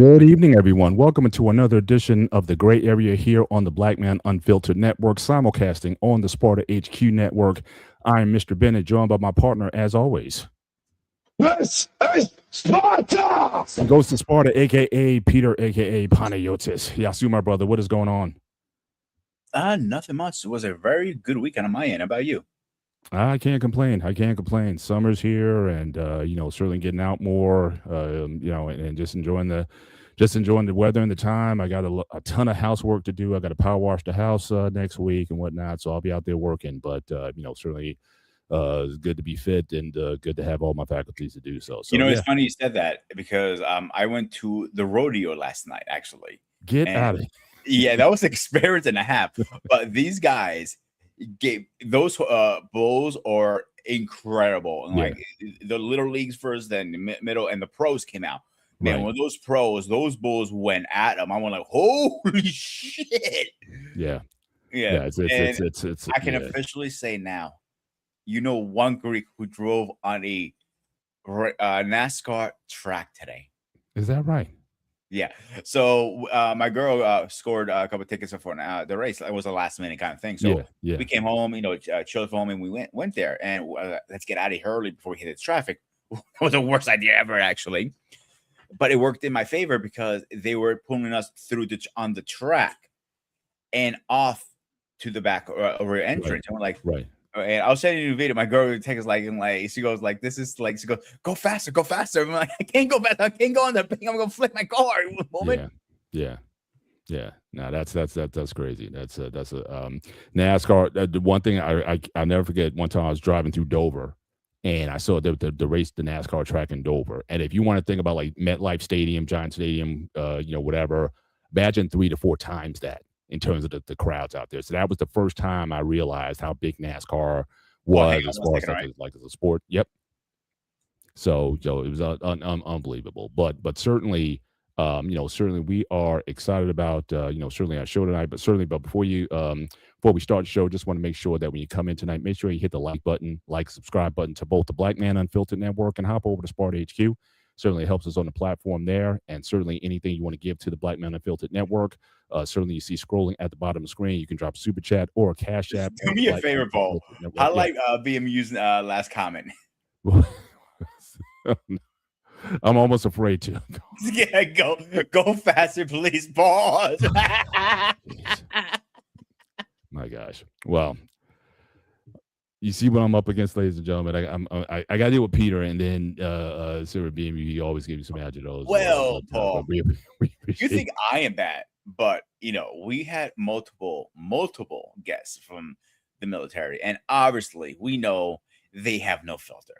Good evening, everyone. Welcome to another edition of the Gray Area here on the Black Man Unfiltered Network, simulcasting on the Sparta HQ Network. I am Mr. Bennett, joined by my partner, as always. This is Sparta! He goes to Sparta, aka Peter, aka Panayotis. Yasu, my brother, what is going on? Nothing much. It was a very good weekend on my end. How about you? I can't complain. I can't complain. Summer's here, and certainly getting out more. And just enjoying the weather and the time. I got a ton of housework to do. I got to power wash the house next week and whatnot, so I'll be out there working. But certainly, it's good to be fit and good to have all my faculties to do so. So it's funny you said that because I went to the rodeo last night. Actually, get out of here. Yeah, that was an experience and a half. But these guys gave those bulls are incredible. And like the little leagues first, then the middle, and the pros came out. Man, when those bulls went at them, I went like, holy shit. Yeah. It's I can officially say now, one Greek who drove on a NASCAR track today. Is that right? Yeah. So my girl scored a couple of tickets for the race. It was a last minute kind of thing. So we came home, chilled home, and we went there. And let's get out of here early before we hit the traffic. That was the worst idea ever, actually. But it worked in my favor because they were pulling us through on the track and off to the back or entrance. And we're like, and I was sending you a video. My girl would take us she goes like, this is like, she goes, go faster. I'm like, I can't go fast. I can't go on that thing. I'm gonna flick my car in a moment. Yeah. No, that's crazy. That's NASCAR. The one thing I never forget. One time I was driving through Dover, and I saw the race, the NASCAR track in Dover. And if you want to think about like MetLife Stadium, Giant Stadium, whatever, imagine 3 to 4 times that in terms of the crowds out there. So that was the first time I realized how big NASCAR was as far as like as a sport. Yep. So it was unbelievable. But certainly, certainly we are excited about certainly our show tonight. But before we start the show, just want to make sure that when you come in tonight, make sure you hit the subscribe button to both the Black Man Unfiltered Network and hop over to Sparta HQ. Certainly helps us on the platform there, and certainly anything you want to give to the Black Man Unfiltered Network. Certainly you see scrolling at the bottom of the screen. You can drop a super chat or a cash app. Do me a favor, Paul. I like BMU's last comment. I'm almost afraid to. Yeah, go faster, please. Pause. My gosh. Well, you see what I'm up against, ladies and gentlemen. I got to deal with Peter, and then Sarah BMU. He always gives me some adjectives. Well, Paul, you think I am bad, but we had multiple guests from the military, and obviously we know they have no filter.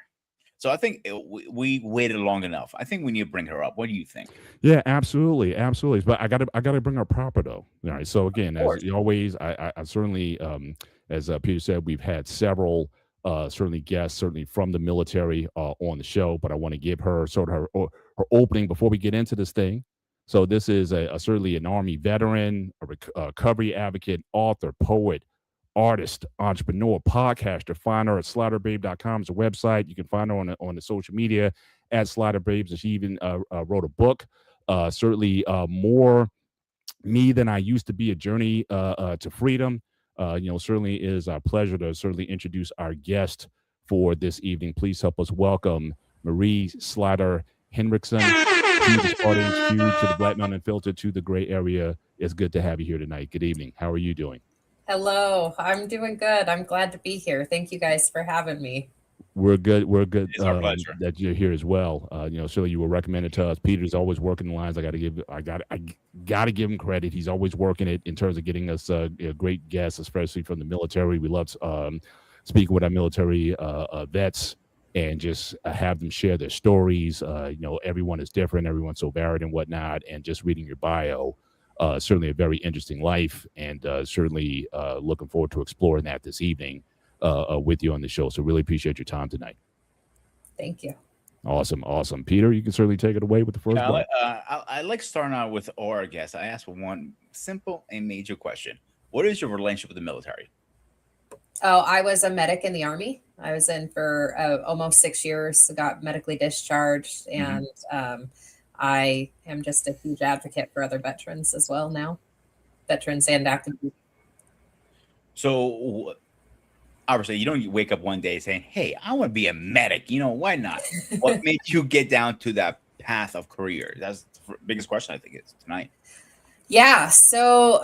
So I think we waited long enough. I think we need to bring her up. What do you think? Yeah, absolutely. But I gotta bring her proper though. All right. So again, as always, I certainly, as Peter said, we've had several certainly guests, certainly from the military on the show. But I want to give her sort of her opening before we get into this thing. So this is certainly an Army veteran, a recovery advocate, author, poet, artist, entrepreneur, podcaster. Find her at sliderbabe.com is a website. You can find her on the social media at sliderbabes. And she even wrote a book, certainly more me than I used to be, a journey to freedom. Certainly is our pleasure to certainly introduce our guest for this evening. Please help us welcome Marie Slider Henriksen to the Sparta HQ, to the Black Man Unfiltered, to the Gray Area. It's good to have you here tonight. Good evening. How are you doing? Hello, I'm doing good. I'm glad to be here. Thank you guys for having me. We're good. It's our pleasure that you're here as well. Certainly you were recommended to us. Peter's always working the lines. I gotta give him credit. He's always working it in terms of getting us great guests, especially from the military. We love speaking with our military vets and just have them share their stories. Everyone is different. Everyone's so varied and whatnot. And just reading your bio. Certainly a very interesting life, and certainly looking forward to exploring that this evening with you on the show. So really appreciate your time tonight. Thank you. Awesome. Peter, you can certainly take it away with the first one. I like starting out with our guest. I ask for one simple and major question. What is your relationship with the military? Oh, I was a medic in the Army. I was in for almost 6 years, got medically discharged, and I am just a huge advocate for other veterans as well now, veterans and active duty. So obviously you don't wake up one day saying, hey, I want to be a medic. Why not? What made you get down to that path of career? That's the biggest question I think is tonight. Yeah. So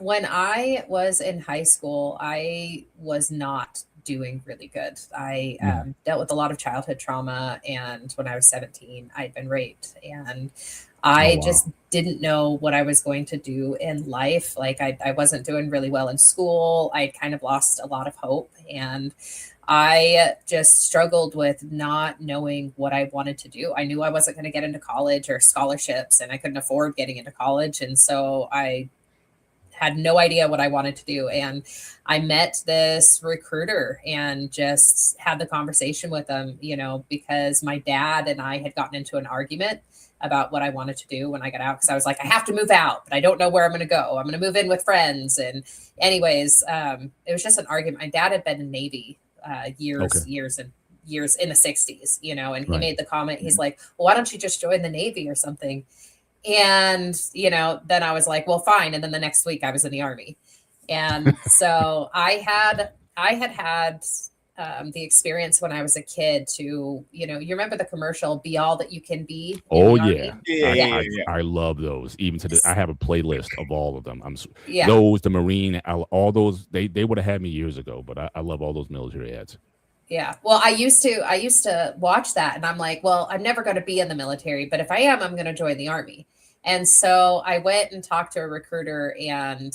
when I was in high school, I was not doing really good. I dealt with a lot of childhood trauma. And when I was 17, I'd been raped. And I just didn't know what I was going to do in life. Like I wasn't doing really well in school. I kind of lost a lot of hope. And I just struggled with not knowing what I wanted to do. I knew I wasn't going to get into college or scholarships, and I couldn't afford getting into college. And so I had no idea what I wanted to do. And I met this recruiter and just had the conversation with him, because my dad and I had gotten into an argument about what I wanted to do when I got out. Cause I was like, I have to move out, but I don't know where I'm going to go. I'm going to move in with friends. And anyways, it was just an argument. My dad had been in Navy years in the 60s, and he made the comment, he's like, well, why don't you just join the Navy or something? And, then I was like, well, fine. And then the next week I was in the Army. And so I had the experience when I was a kid to, you remember the commercial, Be All That You Can Be? Oh, yeah. I love those. Even I have a playlist of all of them. Those, the Marine, all those, they would have had me years ago, but I love all those military ads. Yeah. Well, I used to watch that, and I'm like, well, I'm never going to be in the military, but if I am, I'm going to join the Army. And so I went and talked to a recruiter, and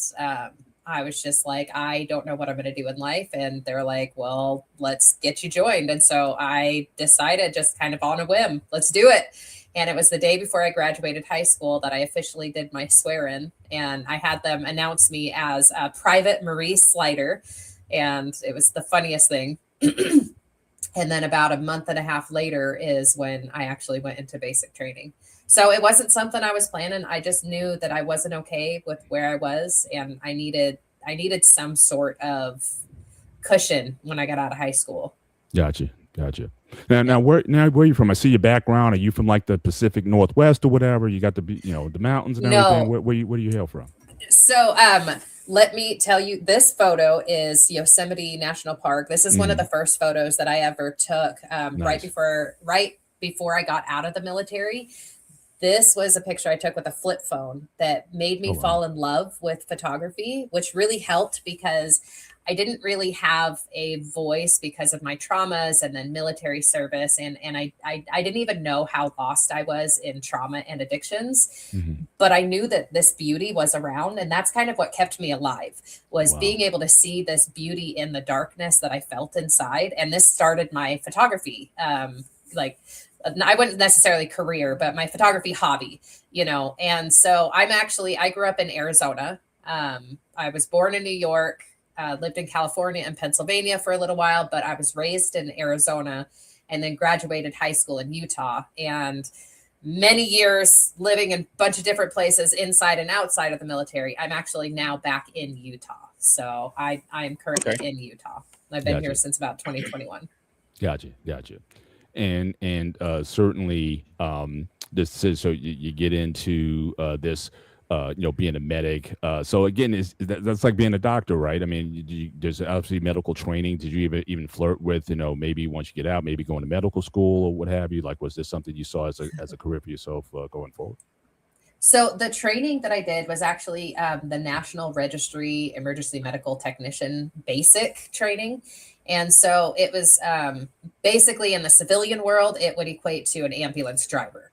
I was just like, I don't know what I'm going to do in life. And they're like, well, let's get you joined. And so I decided, just kind of on a whim, let's do it. And it was the day before I graduated high school that I officially did my swear-in, and I had them announce me as Private Marie Slider. And it was the funniest thing. And then about a month and a half later is when I actually went into basic training. So it wasn't something I was planning. I just knew that I wasn't okay with where I was, and I needed some sort of cushion when I got out of high school. Gotcha. Now where are you from? I see your background. Are you from like the Pacific Northwest or whatever? You got the mountains and everything. Where do you hail from? So let me tell you, this photo is Yosemite National Park. This is one of the first photos that I ever took right before I got out of the military. This was a picture I took with a flip phone that made me fall in love with photography, which really helped because I didn't really have a voice because of my traumas and then military service. And I didn't even know how lost I was in trauma and addictions, but I knew that this beauty was around. And that's kind of what kept me alive, was being able to see this beauty in the darkness that I felt inside. And this started my photography, I wouldn't necessarily career, but my photography hobby, And so I grew up in Arizona. I was born in New York. Lived in California and Pennsylvania for a little while, but I was raised in Arizona and then graduated high school in Utah, and many years living in a bunch of different places inside and outside of the military. I'm actually now back in Utah. So I'm currently in Utah. I've been here since about 2021. Gotcha. And certainly this is, so you get into this being a medic. So again, that's like being a doctor, right? I mean, there's obviously medical training. Did you even flirt with, maybe once you get out, maybe going to medical school or what have you? Like, was this something you saw as a career for yourself going forward? So the training that I did was actually the National Registry Emergency Medical Technician basic training. And so it was basically, in the civilian world, it would equate to an ambulance driver.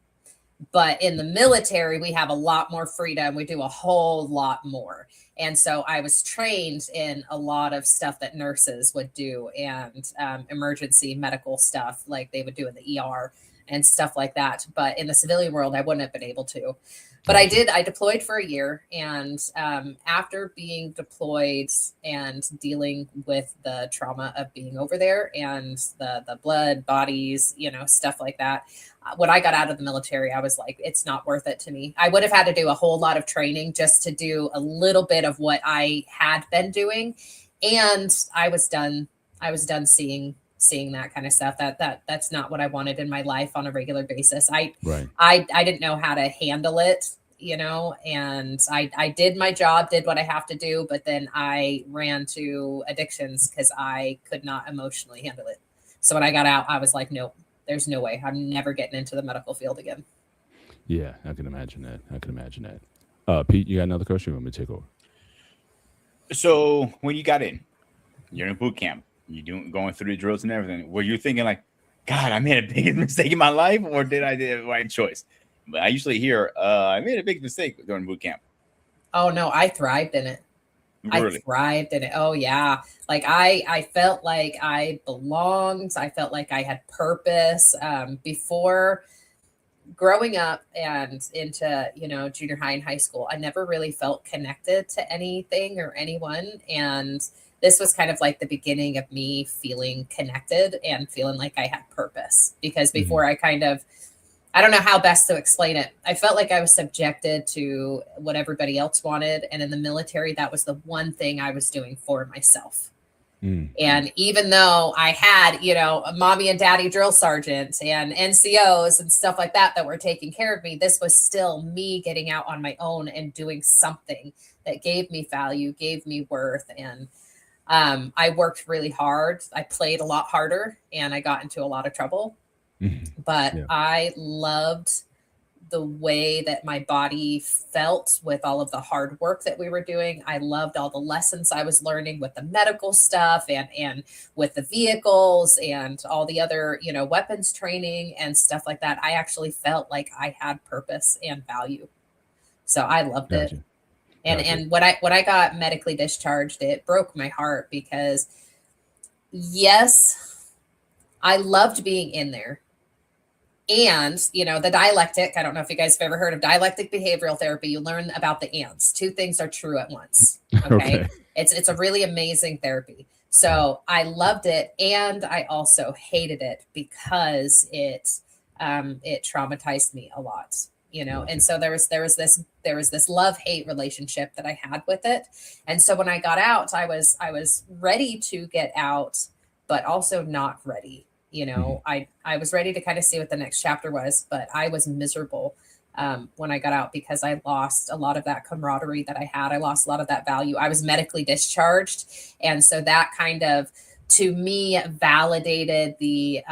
But in the military, we have a lot more freedom. We do a whole lot more. And so I was trained in a lot of stuff that nurses would do, and emergency medical stuff like they would do in the ER and stuff like that. But in the civilian world, I wouldn't have been able to. But I deployed for a year. And after being deployed and dealing with the trauma of being over there and the blood, bodies, stuff like that, when I got out of the military, I was like, it's not worth it to me. I would have had to do a whole lot of training just to do a little bit of what I had been doing. And I was done seeing seeing that kind of stuff. That's not what I wanted in my life on a regular basis. I didn't know how to handle it, and I did my job, did what I have to do, but then I ran to addictions because I could not emotionally handle it. So when I got out, I was like, nope, there's no way. I'm never getting into the medical field again. Yeah, I can imagine that. Pete, you got another question? You want me to take over? So when you got in, you're in boot camp, going through the drills and everything. Were you thinking like, God, I made a big mistake in my life, or did I do the right choice? But I usually hear, I made a big mistake during boot camp. Oh no, I thrived in it. Really? I thrived in it. Oh yeah. Like I felt like I belonged. I felt like I had purpose. Before growing up and into, junior high and high school, I never really felt connected to anything or anyone. And this was kind of like the beginning of me feeling connected and feeling like I had purpose, because before I don't know how best to explain it. I felt like I was subjected to what everybody else wanted. And in the military, that was the one thing I was doing for myself. And even though I had, a mommy and daddy drill sergeants and NCOs and stuff like that were taking care of me, this was still me getting out on my own and doing something that gave me value, gave me worth. And I worked really hard. I played a lot harder and I got into a lot of trouble. But I loved the way that my body felt with all of the hard work that we were doing. I loved all the lessons I was learning with the medical stuff and with the vehicles and all the other, weapons training and stuff like that. I actually felt like I had purpose and value. So I loved it. And when I got medically discharged, it broke my heart because yes, I loved being in there. And, the dialectic, I don't know if you guys have ever heard of dialectic behavioral therapy. You learn about the ants. Two things are true at once. Okay. It's a really amazing therapy. So I loved it. And I also hated it because it traumatized me a lot, and so there was this love-hate relationship that I had with it. And so when I got out, I was ready to get out, but also not ready. I was ready to kind of see what the next chapter was, but I was miserable when I got out because I lost a lot of that camaraderie that I had. I lost a lot of that value. I was medically discharged. And so that kind of, to me, validated the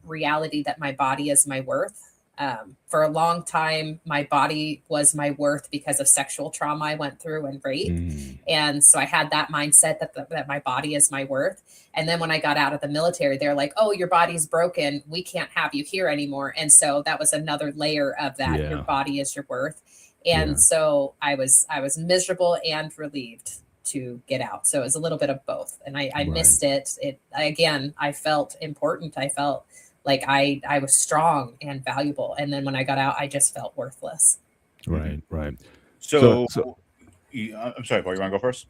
reality that my body is my worth. For a long time, my body was my worth because of sexual trauma I went through and rape. And so I had that mindset that my body is my worth. And then when I got out of the military, they're like, oh, your body's broken. We can't have you here anymore. And so that was another layer of that. Your body is your worth. And so I was miserable and relieved to get out. So it was a little bit of both. And I missed it. I felt important. I felt like I was strong and valuable. And then when I got out, I just felt worthless. Right. So I'm sorry, Paul, you want to go first?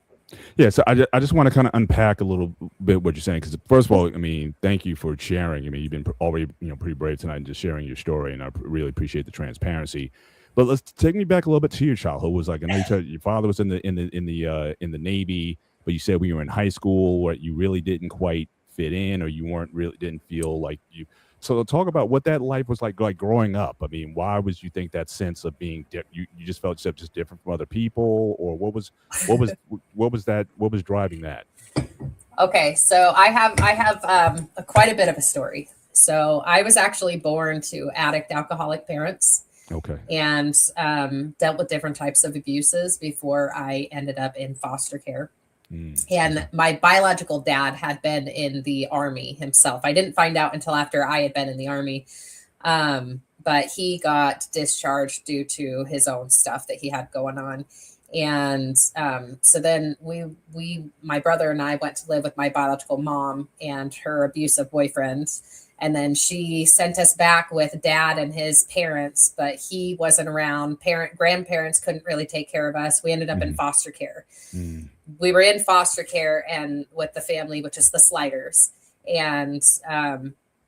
Yeah, so I just want to kind of unpack a little bit what you're saying, because first of all, I mean, thank you for sharing. I mean, you've been already pretty brave tonight and just sharing your story, and I really appreciate the transparency. But let's take me back a little bit to your childhood. Was like, I know you said your father was in the Navy, but you said when you were in high school, where you really didn't quite fit in, or you didn't feel like you. So talk about what that life was like growing up. I mean, why was you think that sense of being you just felt yourself just different from other people, or what was driving that? Okay, so I have quite a bit of a story. So I was actually born to addict alcoholic parents. Okay. And dealt with different types of abuses before I ended up in foster care. And my biological dad had been in the Army himself. I didn't find out until after I had been in the Army. But he got discharged due to his own stuff that he had going on. And so then my brother and I went to live with my biological mom and her abusive boyfriend. And then she sent us back with dad and his parents, but he wasn't around. Grandparents couldn't really take care of us. We ended up in foster care. We were in foster care and with the family, which is the Sliders. And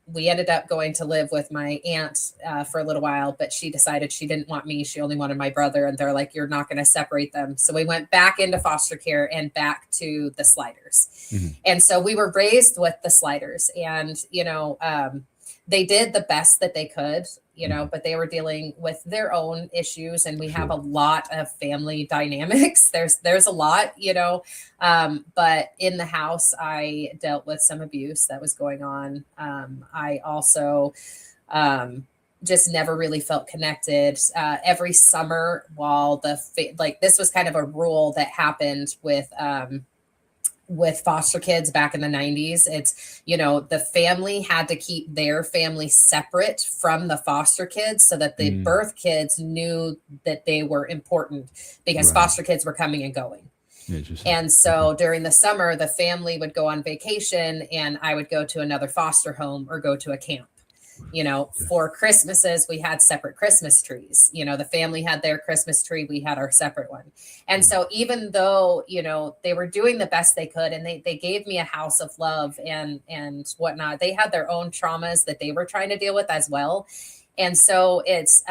we ended up going to live with my aunt for a little while, but she decided she didn't want me. She only wanted my brother. And they're like, you're not going to separate them. So we went back into foster care and back to the Sliders. Mm-hmm. And so we were raised with the Sliders, and, they did the best that they could, but they were dealing with their own issues. And we have a lot of family dynamics. There's a lot, but in the house, I dealt with some abuse that was going on. I also just never really felt connected. Every summer, while this was kind of a rule that happened with foster kids back in the 90s. It's, the family had to keep their family separate from the foster kids so that the birth kids knew that they were important, because foster kids were coming and going. And so during the summer, the family would go on vacation and I would go to another foster home or go to a camp. For Christmases, we had separate Christmas trees. The family had their Christmas tree. We had our separate one. And so even though, they were doing the best they could, and they gave me a house of love and whatnot, they had their own traumas that they were trying to deal with as well. And so it's,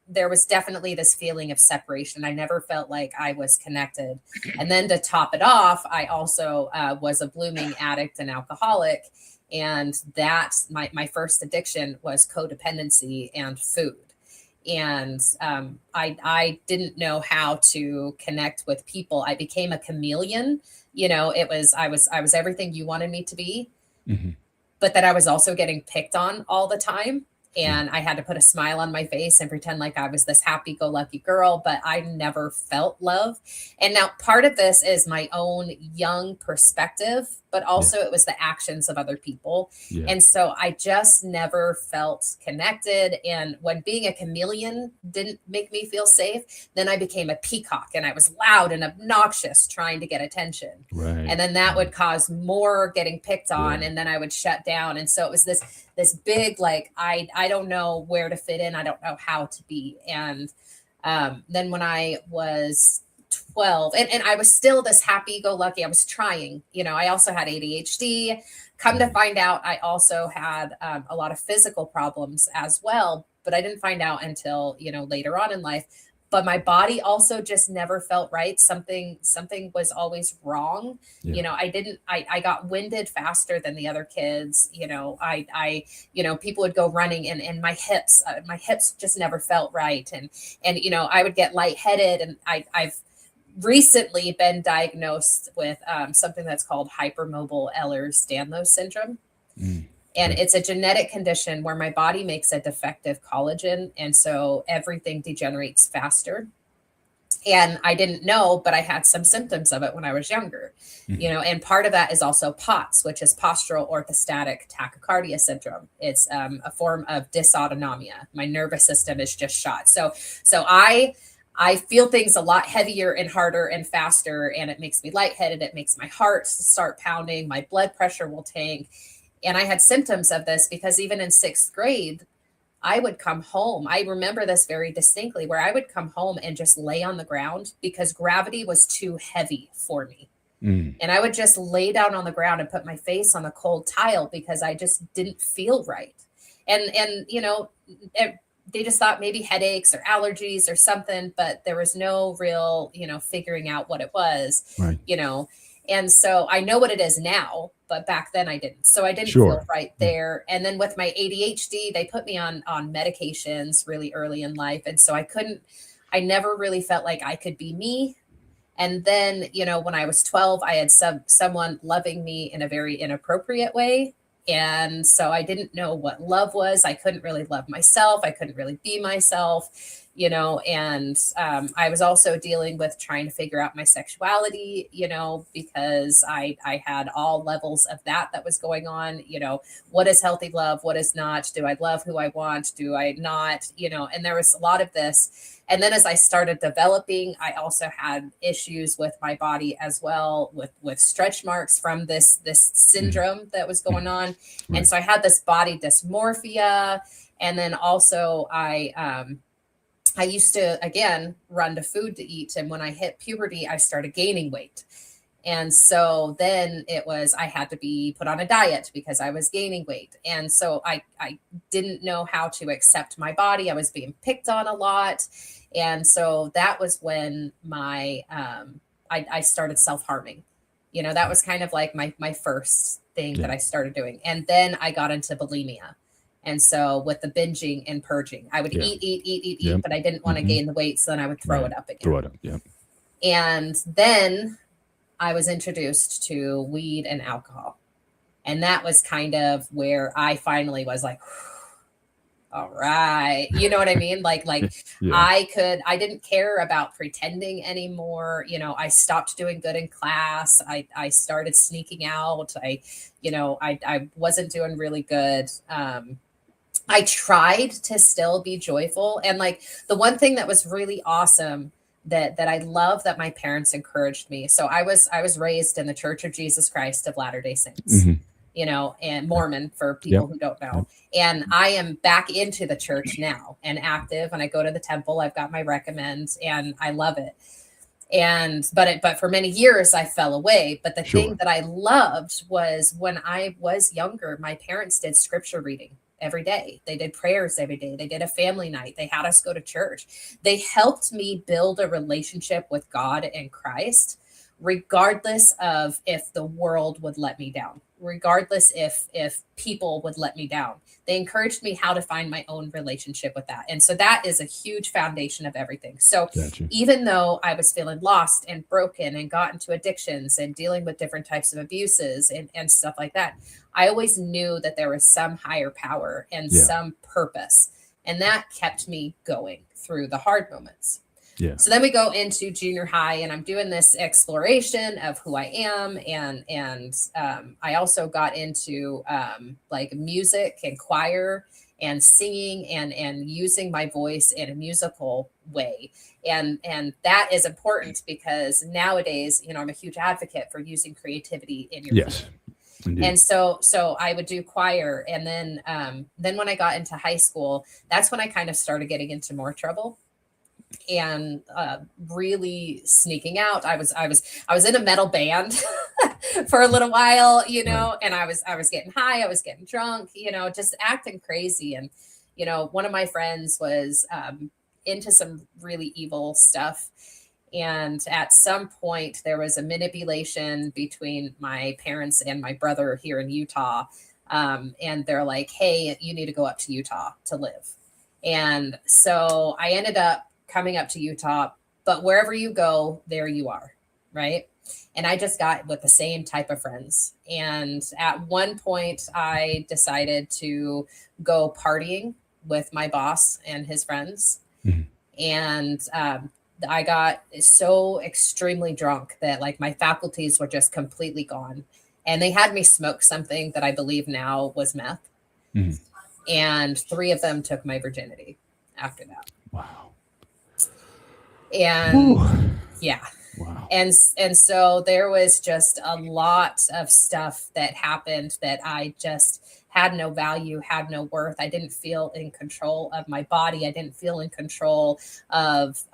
there was definitely this feeling of separation. I never felt like I was connected. And then to top it off, I also was a blooming addict and alcoholic. And that my first addiction was codependency and food. And I didn't know how to connect with people. I became a chameleon. I was everything you wanted me to be, but that I was also getting picked on all the time. And I had to put a smile on my face and pretend like I was this happy-go-lucky girl, but I never felt love. And now part of this is my own young perspective, but also it was the actions of other people. Yeah. And so I just never felt connected. And when being a chameleon didn't make me feel safe, then I became a peacock and I was loud and obnoxious trying to get attention. Right. And then that would cause more getting picked on, and then I would shut down. And so it was this big, like, I don't know where to fit in. I don't know how to be. And then when I was 12, and I was still this happy-go-lucky, I was trying, I also had ADHD. Come to find out, I also had a lot of physical problems as well, but I didn't find out until, later on in life. But my body also just never felt right. Something was always wrong. Yeah. I got winded faster than the other kids. I people would go running and my hips just never felt right. And I would get lightheaded, and I've recently been diagnosed with something that's called hypermobile Ehlers-Danlos syndrome. And it's a genetic condition where my body makes a defective collagen. And so everything degenerates faster. And I didn't know, but I had some symptoms of it when I was younger, and part of that is also POTS, which is postural orthostatic tachycardia syndrome. It's a form of dysautonomia. My nervous system is just shot. So I feel things a lot heavier and harder and faster, and it makes me lightheaded. It makes my heart start pounding. My blood pressure will tank. And I had symptoms of this because even in 6th grade, I would come home. I remember this very distinctly, where I would come home and just lay on the ground because gravity was too heavy for me. And I would just lay down on the ground and put my face on the cold tile because I just didn't feel right. And they just thought maybe headaches or allergies or something, but there was no real, figuring out what it was, right. And so I know what it is now, but back then I didn't. So I didn't feel right there. And then with my ADHD, they put me on medications really early in life. And so I never really felt like I could be me. And then, when I was 12, I had someone loving me in a very inappropriate way. And so I didn't know what love was. I couldn't really love myself. I couldn't really be myself, and I was also dealing with trying to figure out my sexuality, because I had all levels of that was going on. What is healthy love? What is not? Do I love who I want? Do I not? And there was a lot of this. And then as I started developing, I also had issues with my body as well, with stretch marks from this syndrome that was going on. Right. And so I had this body dysmorphia. And then also I used to, again, run to food to eat. And when I hit puberty, I started gaining weight. And so then it was, I had to be put on a diet because I was gaining weight. And so I didn't know how to accept my body. I was being picked on a lot. And so that was when I started self-harming. You know, that was kind of like my first thing that I started doing. And then I got into bulimia. And so with the binging and purging, I would eat, but I didn't want to gain the weight. So then I would throw it up again. Throw it up, yeah. And then I was introduced to weed and alcohol. And that was kind of where I finally was like, all right. You know what I mean? Like I didn't care about pretending anymore. You know, I stopped doing good in class. I started sneaking out. I wasn't doing really good. I tried to still be joyful. And like the one thing that was really awesome that I love that my parents encouraged me. So I was raised in the Church of Jesus Christ of Latter-day Saints, you know, and Mormon for people who don't know. And I am back into the church now and active. And I go to the temple. I've got my recommend and I love it. But for many years I fell away. But the thing that I loved was when I was younger, my parents did scripture reading every day. They did prayers every day. They did a family night. They had us go to church. They helped me build a relationship with God and Christ, regardless of if the world would let me down, regardless if people would let me down. They encouraged me how to find my own relationship with that. And so that is a huge foundation of everything. So even though I was feeling lost and broken and got into addictions and dealing with different types of abuses and stuff like that, I always knew that there was some higher power and some purpose. And that kept me going through the hard moments. Yeah. So then we go into junior high and I'm doing this exploration of who I am. And I also got into like music and choir and singing and using my voice in a musical way. And that is important because nowadays, you know, I'm a huge advocate for using creativity in your field. Indeed. And so I would do choir. And then when I got into high school, that's when I kind of started getting into more trouble and really sneaking out. I was in a metal band for a little while, you know, and I was getting high, I was getting drunk, you know, just acting crazy. And, you know, one of my friends was into some really evil stuff. And at some point there was a manipulation between my parents and my brother here in Utah. And they're like, hey, you need to go up to Utah to live. And so I ended up coming up to Utah, but wherever you go, there you are. Right. And I just got with the same type of friends. And at one point I decided to go partying with my boss and his friends. And, I got so extremely drunk that like my faculties were just completely gone. And they had me smoke something that I believe now was meth. And 3 of them took my virginity after that. Wow. And wow. And so there was just a lot of stuff that happened that I just had no value, had no worth. I didn't feel in control of my body. I didn't feel in control of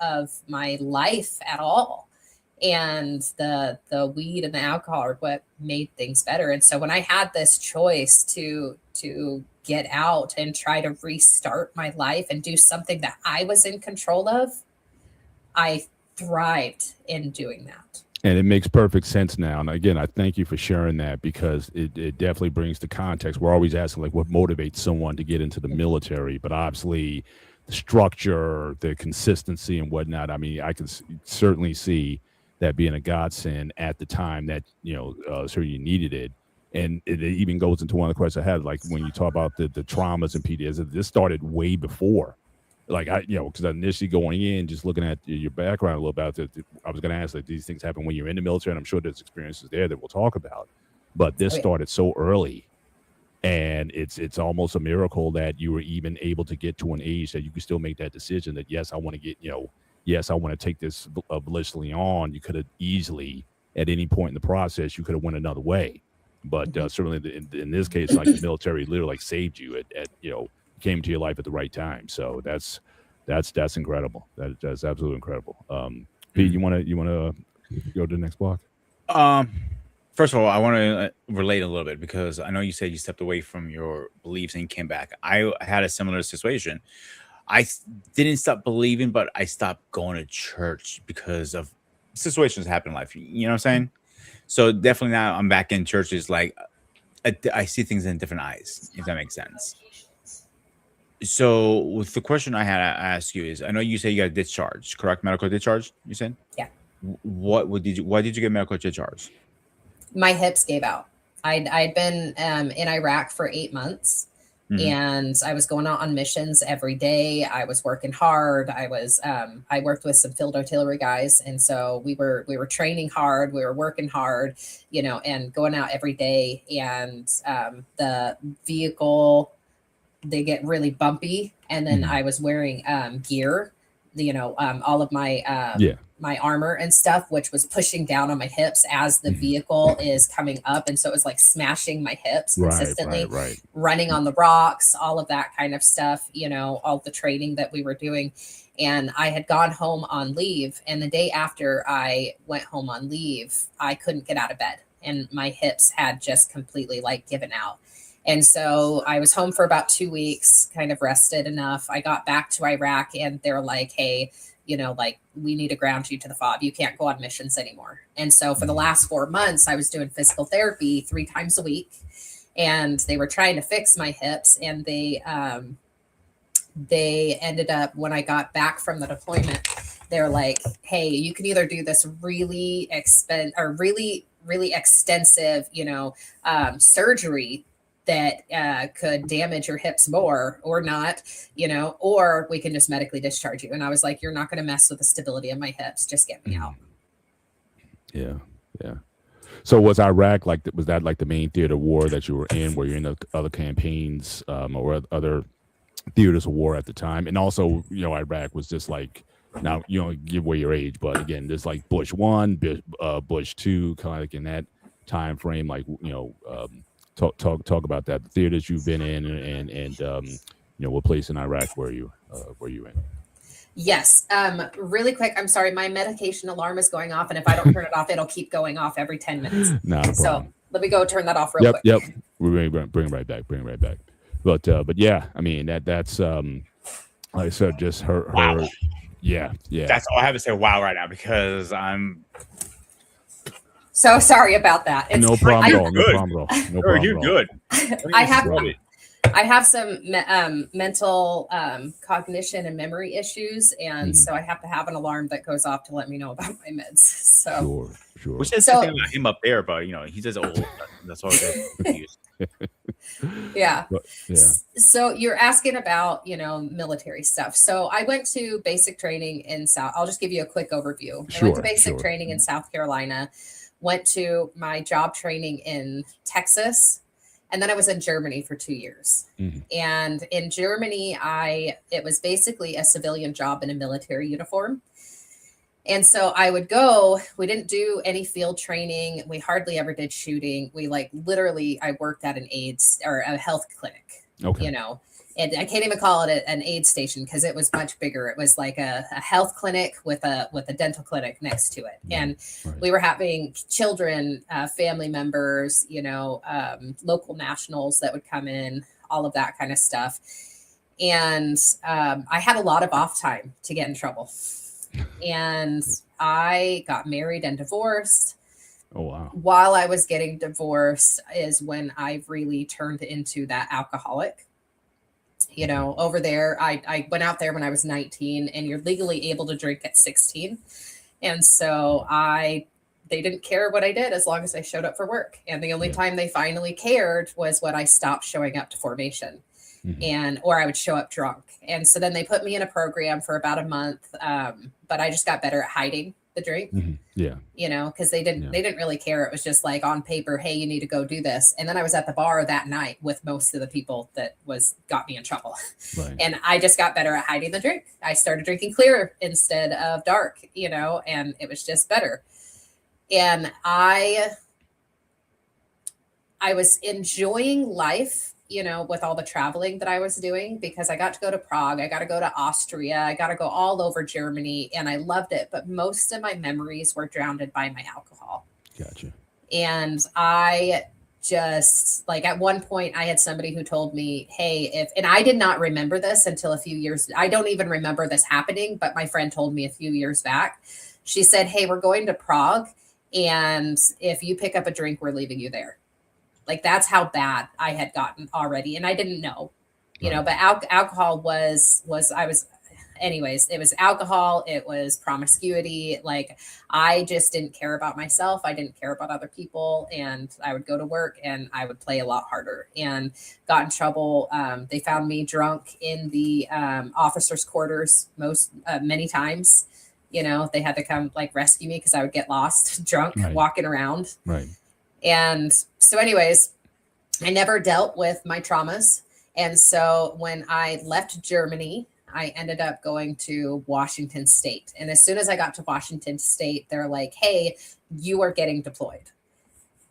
my life at all. And the weed and the alcohol are what made things better. And so when I had this choice to get out and try to restart my life and do something that I was in control of, I thrived in doing that. And it makes perfect sense now. And again, I thank you for sharing that because it definitely brings the context. We're always asking like what motivates someone to get into the military, but obviously the structure, the consistency and whatnot. I mean, I can certainly see that being a godsend at the time that, you know, so you needed it. And it even goes into one of the questions I had, like when you talk about the traumas and PTSD, this started way before. Like because initially going in, just looking at your background a little bit, I was going to ask like these things happen when you're in the military, and I'm sure there's experiences there that we'll talk about. But this started so early, and it's almost a miracle that you were even able to get to an age that you could still make that decision that yes, I want to get yes, I want to take this blissfully on. You could have easily at any point in the process you could have went another way, but certainly in this case, like the military literally like saved you at came to your life at the right time. So that's incredible. That's absolutely incredible. Pete, you want to go to the next block? First of all, I want to relate a little bit because I know you said you stepped away from your beliefs and came back. I had a similar situation. Didn't stop believing, but I stopped going to church because of situations that happen in life. You know what I'm saying? So definitely now I'm back in churches. Like I see things in different eyes, if that makes sense. So with the question I had to ask you is, I know you say you got discharged, correct? Medical discharge, you said? Yeah. Why did you get medical discharge? My hips gave out. I'd been in Iraq for 8 months. Mm-hmm. And I was going out on missions every day. I was working hard. I worked with some field artillery guys. And so we were training hard. We were working hard, and going out every day. And the vehicle, they get really bumpy. And then I was wearing gear, all of my my armor and stuff, which was pushing down on my hips as the vehicle is coming up. And so it was like smashing my hips consistently, running on the rocks, all of that kind of stuff, all the training that we were doing. And I had gone home on leave. And the day after I went home on leave, I couldn't get out of bed. And my hips had just completely given out. And so I was home for about 2 weeks, kind of rested enough. I got back to Iraq and they're like, hey, we need to ground you to the fob. You can't go on missions anymore. And so for the last 4 months, I was doing physical therapy 3 times a week. And they were trying to fix my hips. And they ended up, when I got back from the deployment, they're like, hey, you can either do this really extensive, surgery that could damage your hips more or not, or we can just medically discharge you. And I was like, you're not going to mess with the stability of my hips. Just get me out. Yeah. So was Iraq was that the main theater of war that you were in? Were you in the other campaigns or other theaters of war at the time? And also, Iraq was just now you don't give away your age, but again, there's Bush 1, Bush 2, kind of in that time frame, Talk about that, the theaters you've been in, and what place in Iraq were you in? Yes. Really quick. I'm sorry. My medication alarm is going off, and if I don't turn it off, it'll keep going off every 10 minutes. So let me go turn that off real quick. Yep. We're going to bring it right back. But yeah, I mean that's like I said, just her. Wow. Yeah. That's all I have to say. Wow, right now because I'm. So sorry about that. No problem at all. No problem at all. You're good. I have some mental cognition and memory issues, and so I have to have an alarm that goes off to let me know about my meds. So sure. Which is something about him up there, but he's just old. That's all it is. Yeah. So you're asking about military stuff. So I went to basic training in South. I'll just give you a quick overview. I went to basic training in South Carolina. Went to my job training in Texas, and then I was in Germany for 2 years. And in Germany, it was basically a civilian job in a military uniform. And so I would go, we didn't do any field training. We hardly ever did shooting. We literally, I worked at an AIDS or a health clinic, and I can't even call it an aid station because it was much bigger. It was like a health clinic with a dental clinic next to it. And we were having children, family members, local nationals that would come in, all of that kind of stuff. And I had a lot of off time to get in trouble. And I got married and divorced. Oh, wow. While I was getting divorced is when I really turned into that alcoholic. Over there, I went out there when I was 19, and you're legally able to drink at 16. And so they didn't care what I did as long as I showed up for work. And the only time they finally cared was when I stopped showing up to formation or I would show up drunk. And so then they put me in a program for about a month. But I just got better at hiding the drink. Because they didn't really care. It was just on paper, hey, you need to go do this. And then I was at the bar that night with most of the people that got me in trouble. And I just got better at hiding the drink. I started drinking clear instead of dark, and it was just better. And I was enjoying life, with all the traveling that I was doing, because I got to go to Prague, I got to go to Austria, I got to go all over Germany, and I loved it. But most of my memories were drowned by my alcohol. Gotcha. And I just like at one point I had somebody who told me, hey, and I did not remember this until a few years. I don't even remember this happening, but my friend told me a few years back. She said, hey, we're going to Prague. And if you pick up a drink, we're leaving you there. Like that's how bad I had gotten already. And I didn't know, you know, but alcohol anyways, it was alcohol. It was promiscuity. Like I just didn't care about myself. I didn't care about other people. And I would go to work and I would play a lot harder and got in trouble. They found me drunk in the officers' quarters many times. You know, they had to come like rescue me because I would get lost drunk walking around. Right. And so anyways, I never dealt with my traumas. And so when I left Germany, I ended up going to Washington State. And as soon as I got to Washington State, they're like, hey, you are getting deployed.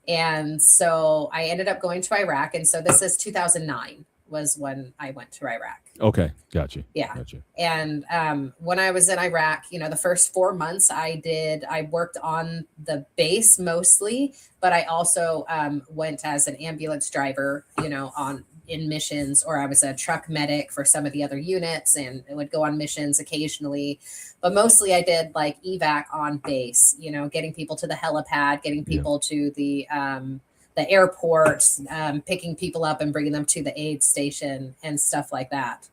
And so I ended up going to Iraq. And so this is 2009 was when I went to Iraq. Okay. Gotcha. Yeah. Gotcha. And when I was in Iraq, you know, the first 4 months I worked on the base mostly, but I also went as an ambulance driver, you know, in missions, or I was a truck medic for some of the other units and would go on missions occasionally. But mostly I did like evac on base, you know, getting people to the helipad, getting people to the airport, picking people up and bringing them to the aid station and stuff like that.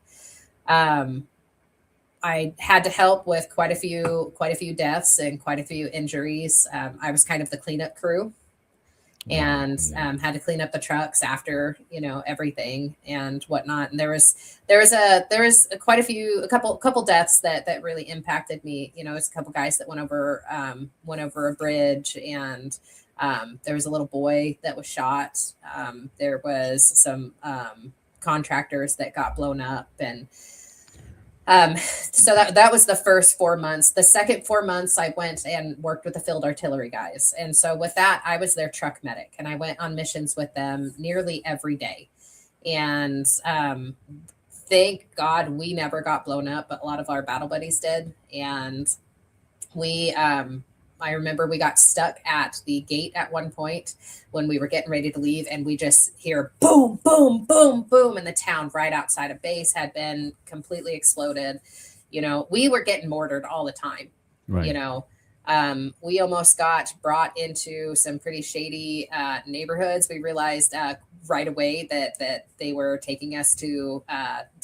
I had to help with quite a few deaths and quite a few injuries. I was kind of the cleanup crew. And had to clean up the trucks after, you know, everything and whatnot. And there was quite a couple deaths that really impacted me. You know, it's a couple guys that went over a bridge, and there was a little boy that was shot. There was some contractors that got blown up, and so that was the first 4 months. The second 4 months I went and worked with the field artillery guys. And so with that, I was their truck medic, and I went on missions with them nearly every day. And thank God we never got blown up, but a lot of our battle buddies did. And I remember we got stuck at the gate at one point when we were getting ready to leave, and we just hear boom, boom, boom, boom, and the town right outside of base had been completely exploded. You know, we were getting mortared all the time. Right. You know, we almost got brought into some pretty shady neighborhoods. We realized right away that they were taking us to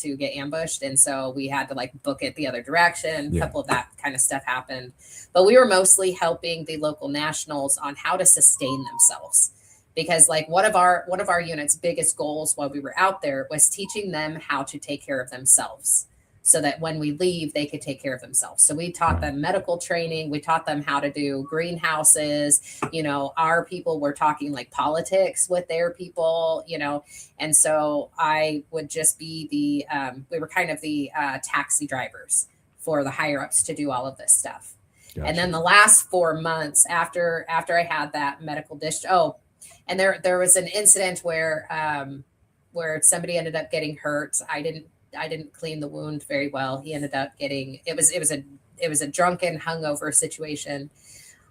get ambushed, and so we had to like book it the other direction. A couple of that kind of stuff happened, but we were mostly helping the local nationals on how to sustain themselves, because like one of our unit's biggest goals while we were out there was teaching them how to take care of themselves, so that when we leave, they could take care of themselves. So we taught them medical training. We taught them how to do greenhouses. You know, our people were talking like politics with their people, you know. And so I would just be we were kind of the taxi drivers for the higher ups to do all of this stuff. Gotcha. And then the last 4 months after I had that medical discharge, and there was an incident where somebody ended up getting hurt. I didn't clean the wound very well. He ended up getting, it was a drunken hungover situation.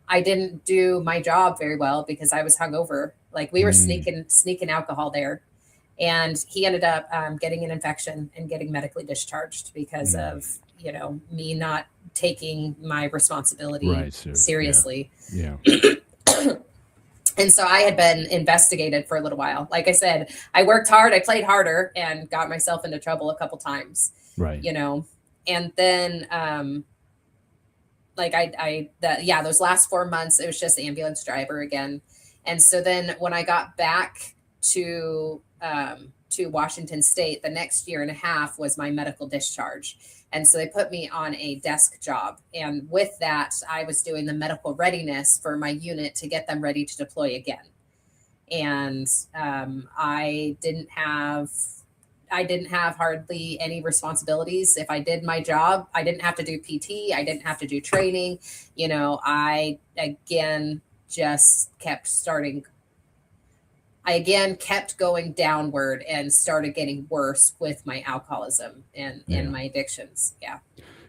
I didn't do my job very well because I was hungover. Like we were sneaking alcohol there, and he ended up getting an infection and getting medically discharged because of, you know, me not taking my responsibility seriously. Yeah. And so I had been investigated for a little while. Like I said, I worked hard, I played harder, and got myself into trouble a couple times. Right. You know, and then those last 4 months, it was just ambulance driver again. And so then when I got back to Washington State, the next year and a half was my medical discharge. And so they put me on a desk job. And with that, I was doing the medical readiness for my unit to get them ready to deploy again. And I didn't have hardly any responsibilities. If I did my job, I didn't have to do PT. I didn't have to do training. You know, I again kept going downward and started getting worse with my alcoholism and my addictions. Yeah.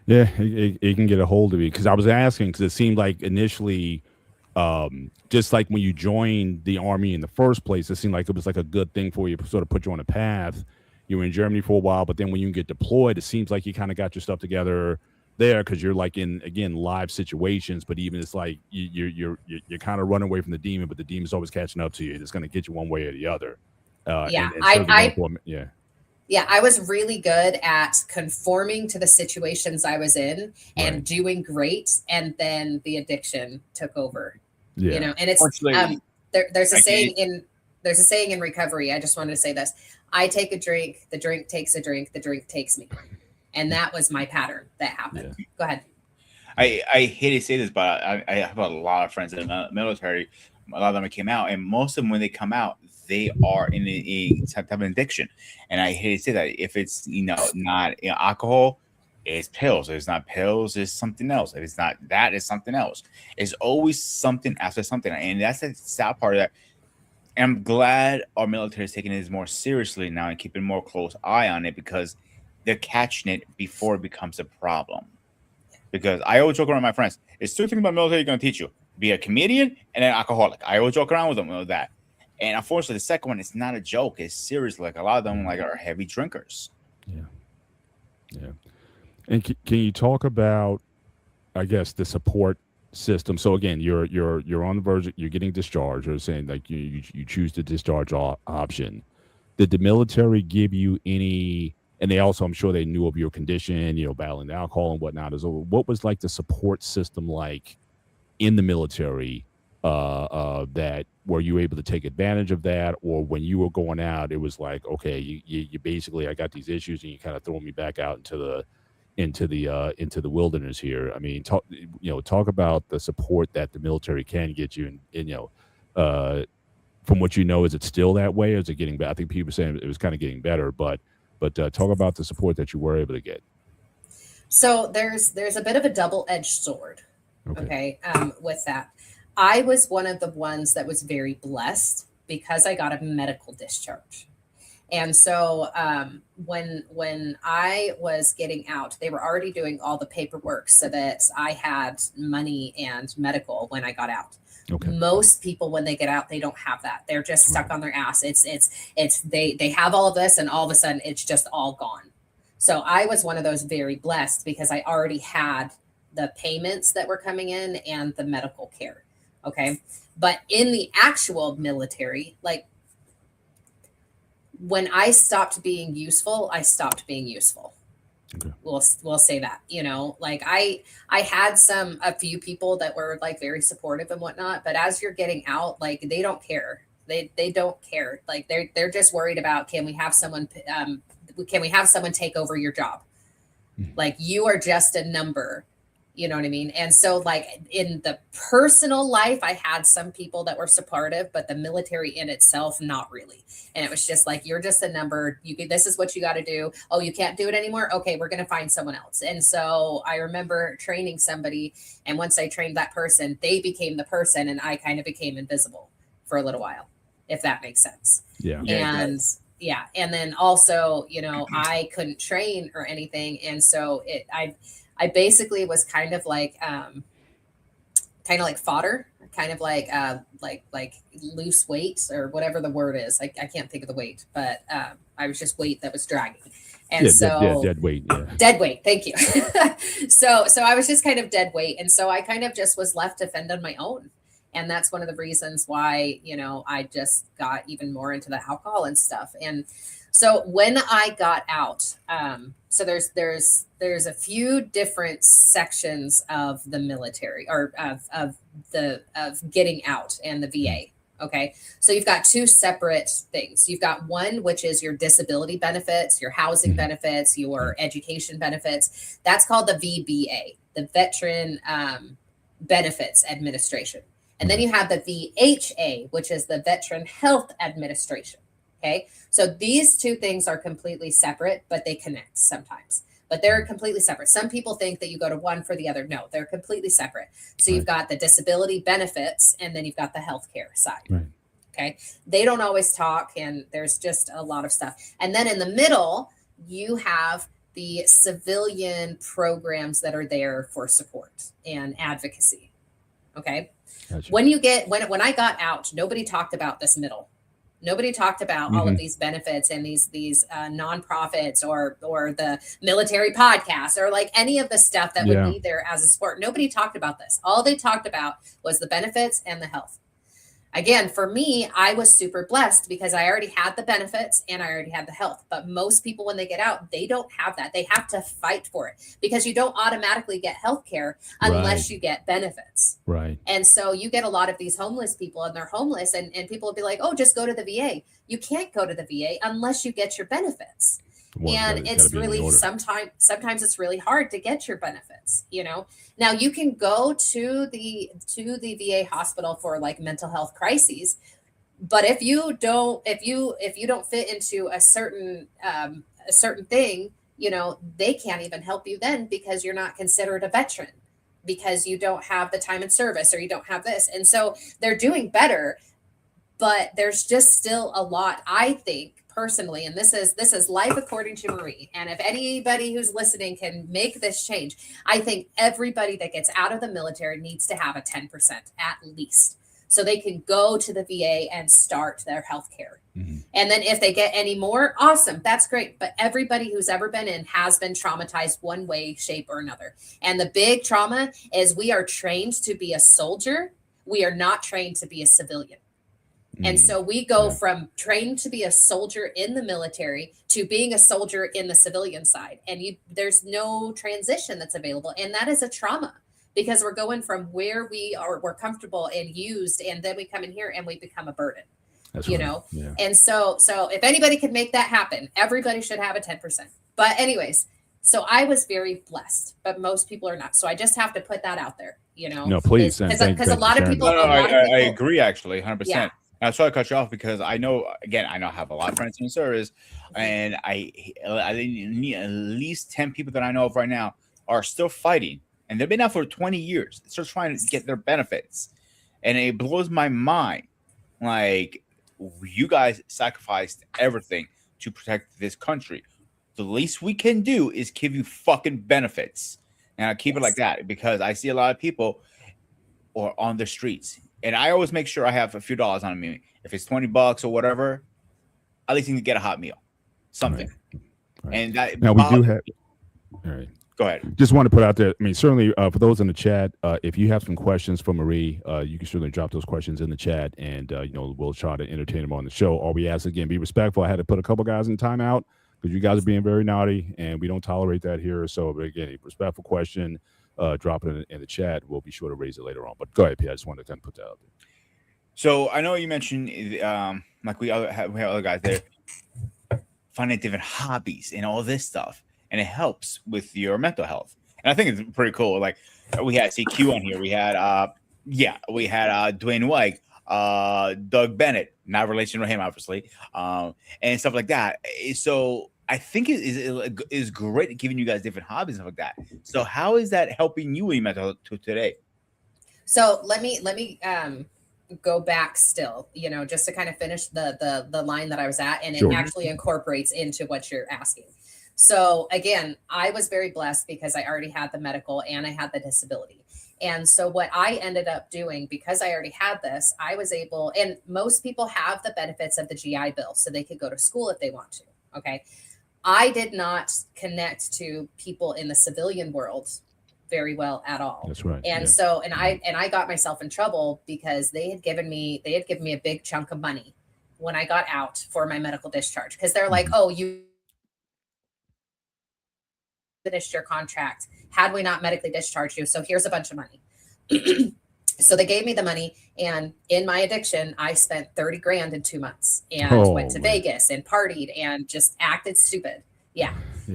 Yeah, it can get a hold of you. Because I was asking, because it seemed like initially just like when you joined the Army in the first place, it seemed like it was like a good thing for you, sort of put you on a path. You were in Germany for a while, but then when you get deployed, it seems like you kind of got your stuff together there, because you're like in, again, live situations. But even it's like you're kind of running away from the demon, but the demon's always catching up to you. It's going to get you one way or the other. Yeah, Yeah, I was really good at conforming to the situations I was in and doing great, and then the addiction took over. Yeah. You know, and it's there's a saying in recovery. I just wanted to say this: I take a drink, the drink takes a drink, the drink takes me, and that was my pattern that happened. Yeah. Go ahead. I hate to say this, but I have a lot of friends in the military. A lot of them came out, and most of them, when they come out, they are in a type of addiction. And I hate to say that. If it's not alcohol, it's pills. If it's not pills, it's something else. If it's not that, it's something else. It's always something after something, and that's the sad part of that. And I'm glad our military is taking this more seriously now and keeping more close eye on it, because they're catching it before it becomes a problem. Because I always joke around with my friends, it's two things about military going to teach you: be a comedian and an alcoholic. I always joke around with them with that. And unfortunately, the second one, it's not a joke. It's serious. Like, a lot of them are heavy drinkers. Yeah. And can you talk about, I guess, the support system? So again, you're on the verge, you're getting discharged. You're saying like you choose the discharge option. Did the military give you any? And they also, I'm sure they knew of your condition, battling the alcohol and whatnot. What was like the support system like in the military? That were you able to take advantage of that, or when you were going out, it was like, okay, you basically, I got these issues, and you kind of throw me back out into the wilderness here. I mean, talk about the support that the military can get you, and from what is it still that way, or is it getting better? I think people are saying it was kind of getting better, but talk about the support that you were able to get. So there's a bit of a double-edged sword, okay, with that. I was one of the ones that was very blessed because I got a medical discharge. And so when I was getting out, they were already doing all the paperwork so that I had money and medical when I got out. Okay. Most people, when they get out, they don't have that. They're just stuck on their ass. They have all of this, and all of a sudden it's just all gone. So I was one of those very blessed because I already had the payments that were coming in and the medical care. Okay. But in the actual military, like, when I stopped being useful, I stopped being useful. Okay. We'll say that, like I had a few people that were like very supportive and whatnot, but as you're getting out, like, they don't care. They don't care. Like, they're just worried about, can we have someone take over your job? Like, you are just a number. You know what I mean? And so, like, in the personal life, I had some people that were supportive, but the military in itself, not really. And it was just like, you're just a number. This is what you got to do. Oh, you can't do it anymore? Okay, we're going to find someone else. And so I remember training somebody, and once I trained that person, they became the person, and I kind of became invisible for a little while, if that makes sense. Yeah. And yeah. And then also, I couldn't train or anything. And so I basically was kind of like fodder, kind of like loose weight, or whatever the word is. I can't think of the weight, but I was just weight that was dragging. And dead weight. Yeah. Dead weight. Thank you. So I was just kind of dead weight. And so I kind of just was left to fend on my own. And that's one of the reasons why, I just got even more into the alcohol and stuff. And so when I got out, so there's a few different sections of the military, or of getting out, and the VA. Okay. So you've got two separate things. You've got one, which is your disability benefits, your housing benefits, your education benefits. That's called the VBA, the Veteran Benefits Administration. And then you have the VHA, which is the Veteran Health Administration. Okay. So these two things are completely separate, but they connect sometimes. But they're completely separate. Some people think that you go to one for the other. No, they're completely separate. So you've got the disability benefits, and then you've got the healthcare side. Right. Okay. They don't always talk, and there's just a lot of stuff. And then in the middle, you have the civilian programs that are there for support and advocacy. Okay. Gotcha. When I got out, nobody talked about this middle. Nobody talked about all of these benefits and these nonprofits or the military podcasts or like any of the stuff that would be there as a sport. Nobody talked about this. All they talked about was the benefits and the health. Again, for me, I was super blessed because I already had the benefits and I already had the health. But most people, when they get out, they don't have that. They have to fight for it because you don't automatically get health care unless you get benefits. Right. And so you get a lot of these homeless people and they're homeless and people will be like, oh, just go to the VA. You can't go to the VA unless you get your benefits. Well, and it's really sometimes it's really hard to get your benefits, you know. Now you can go to the VA hospital for like mental health crises, but if you don't fit into a certain thing, you know, they can't even help you then because you're not considered a veteran because you don't have the time in service or you don't have this. And so they're doing better, but there's just still a lot, I think, personally, and this is life according to Marie. And if anybody who's listening can make this change, I think everybody that gets out of the military needs to have a 10% at least, so they can go to the VA and start their health care. And then if they get any more, awesome, that's great. But everybody who's ever been in has been traumatized one way, shape, or another. And the big trauma is we are trained to be a soldier. We are not trained to be a civilian. And so we go from trained to be a soldier in the military to being a soldier in the civilian side. And there's no transition that's available. And that is a trauma because we're going from where we're comfortable and used. And then we come in here and we become a burden, you know? Yeah. And so if anybody could make that happen, everybody should have a 10%. But anyways, so I was very blessed, but most people are not. So I just have to put that out there, you know? No, please. Because a lot of people. I agree, actually, 100%. Yeah. I try to cut you off because I know I have a lot of friends in the service, and I need at least 10 people that I know of right now are still fighting, and they've been out for 20 years. They're still trying to get their benefits, and it blows my mind. Like, you guys sacrificed everything to protect this country. The least we can do is give you fucking benefits, and I keep it like that because I see a lot of people are on the streets. And I always make sure I have a few dollars on me. If it's $20 or whatever, at least you can get a hot meal, something. Right. And that now we do have. All right, go ahead. Just want to put out there. I mean, certainly for those in the chat, if you have some questions for Marie, you can certainly drop those questions in the chat, and you know, we'll try to entertain them on the show. Or we ask again, be respectful. I had to put a couple guys in timeout because you guys are being very naughty, and we don't tolerate that here. So, but again, a respectful question. Drop it in the chat. We'll be sure to raise it later on. But go ahead, Pete. I just wanted to kind of put that out there. So I know you mentioned, like we have other guys there, finding different hobbies and all this stuff, and it helps with your mental health. And I think it's pretty cool. Like we had CQ on here. We had Dwayne White, Doug Bennett, not relation to him, obviously, and stuff like that. So I think it is great at giving you guys different hobbies and stuff like that. So how is that helping you in mental health today? So let me go back still, you know, just to kind of finish the line that I was at, and it actually incorporates into what you're asking. So again, I was very blessed because I already had the medical and I had the disability. And so what I ended up doing, because I already had this, I was able, and most people have the benefits of the GI Bill, so they could go to school if they want to. Okay. I did not connect to people in the civilian world very well at all. That's right. And so, and I got myself in trouble because they had given me a big chunk of money when I got out for my medical discharge. Because they're like, oh, you finished your contract. Had we not medically discharged you? So here's a bunch of money. So they gave me the money, and in my addiction, I spent 30 grand in 2 months and went to Vegas and partied and just acted stupid. Yeah.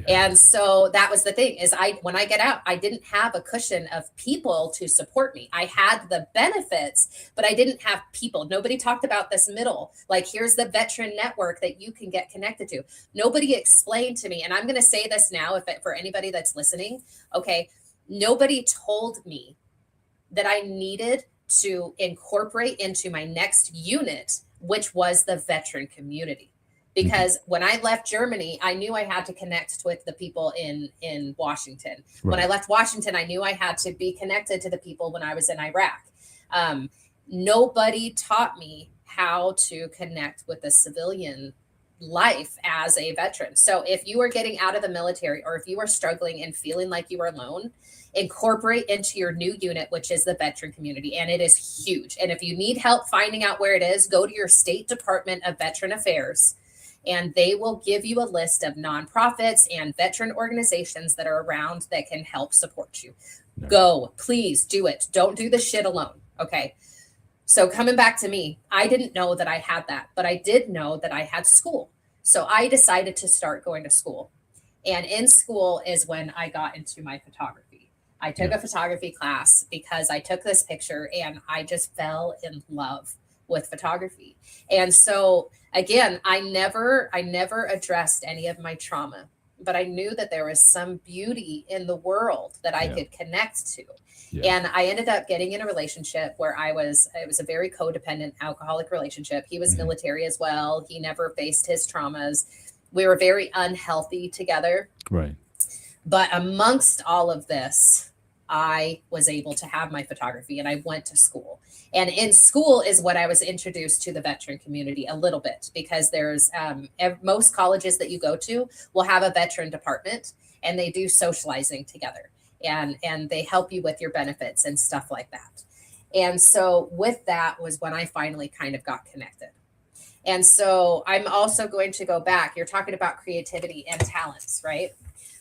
And so that was the thing is when I get out, I didn't have a cushion of people to support me. I had the benefits, but I didn't have people. Nobody talked about this middle. Like, here's the veteran network that you can get connected to. Nobody explained to me. And I'm going to say this now, for anybody that's listening, okay, nobody told me that I needed to incorporate into my next unit, which was the veteran community. Because when I left Germany, I knew I had to connect with the people in Washington. Right. When I left Washington, I knew I had to be connected to the people when I was in Iraq. Nobody taught me how to connect with the civilian life as a veteran. So if you are getting out of the military, or if you are struggling and feeling like you are alone, incorporate into your new unit, which is the veteran community. And it is huge. And if you need help finding out where it is, go to your state Department of Veteran Affairs, and they will give you a list of nonprofits and veteran organizations that are around that can help support you. Yeah. Go, please do it. Don't do the shit alone. Okay. So coming back to me, I didn't know that I had that, but I did know that I had school. So I decided to start going to school. And in school is when I got into my photography. I took a photography class because I took this picture and I just fell in love with photography. And so again, I never addressed any of my trauma, but I knew that there was some beauty in the world that I could connect to. Yeah. And I ended up getting in a relationship where it was a very codependent alcoholic relationship. He was military as well. He never faced his traumas. We were very unhealthy together. Right. But amongst all of this, I was able to have my photography, and I went to school. And in school is what I was introduced to the veteran community a little bit, because there's most colleges that you go to will have a veteran department, and they do socializing together, and they help you with your benefits and stuff like that. And so with that was when I finally kind of got connected. And so I'm also going to go back. You're talking about creativity and talents, right?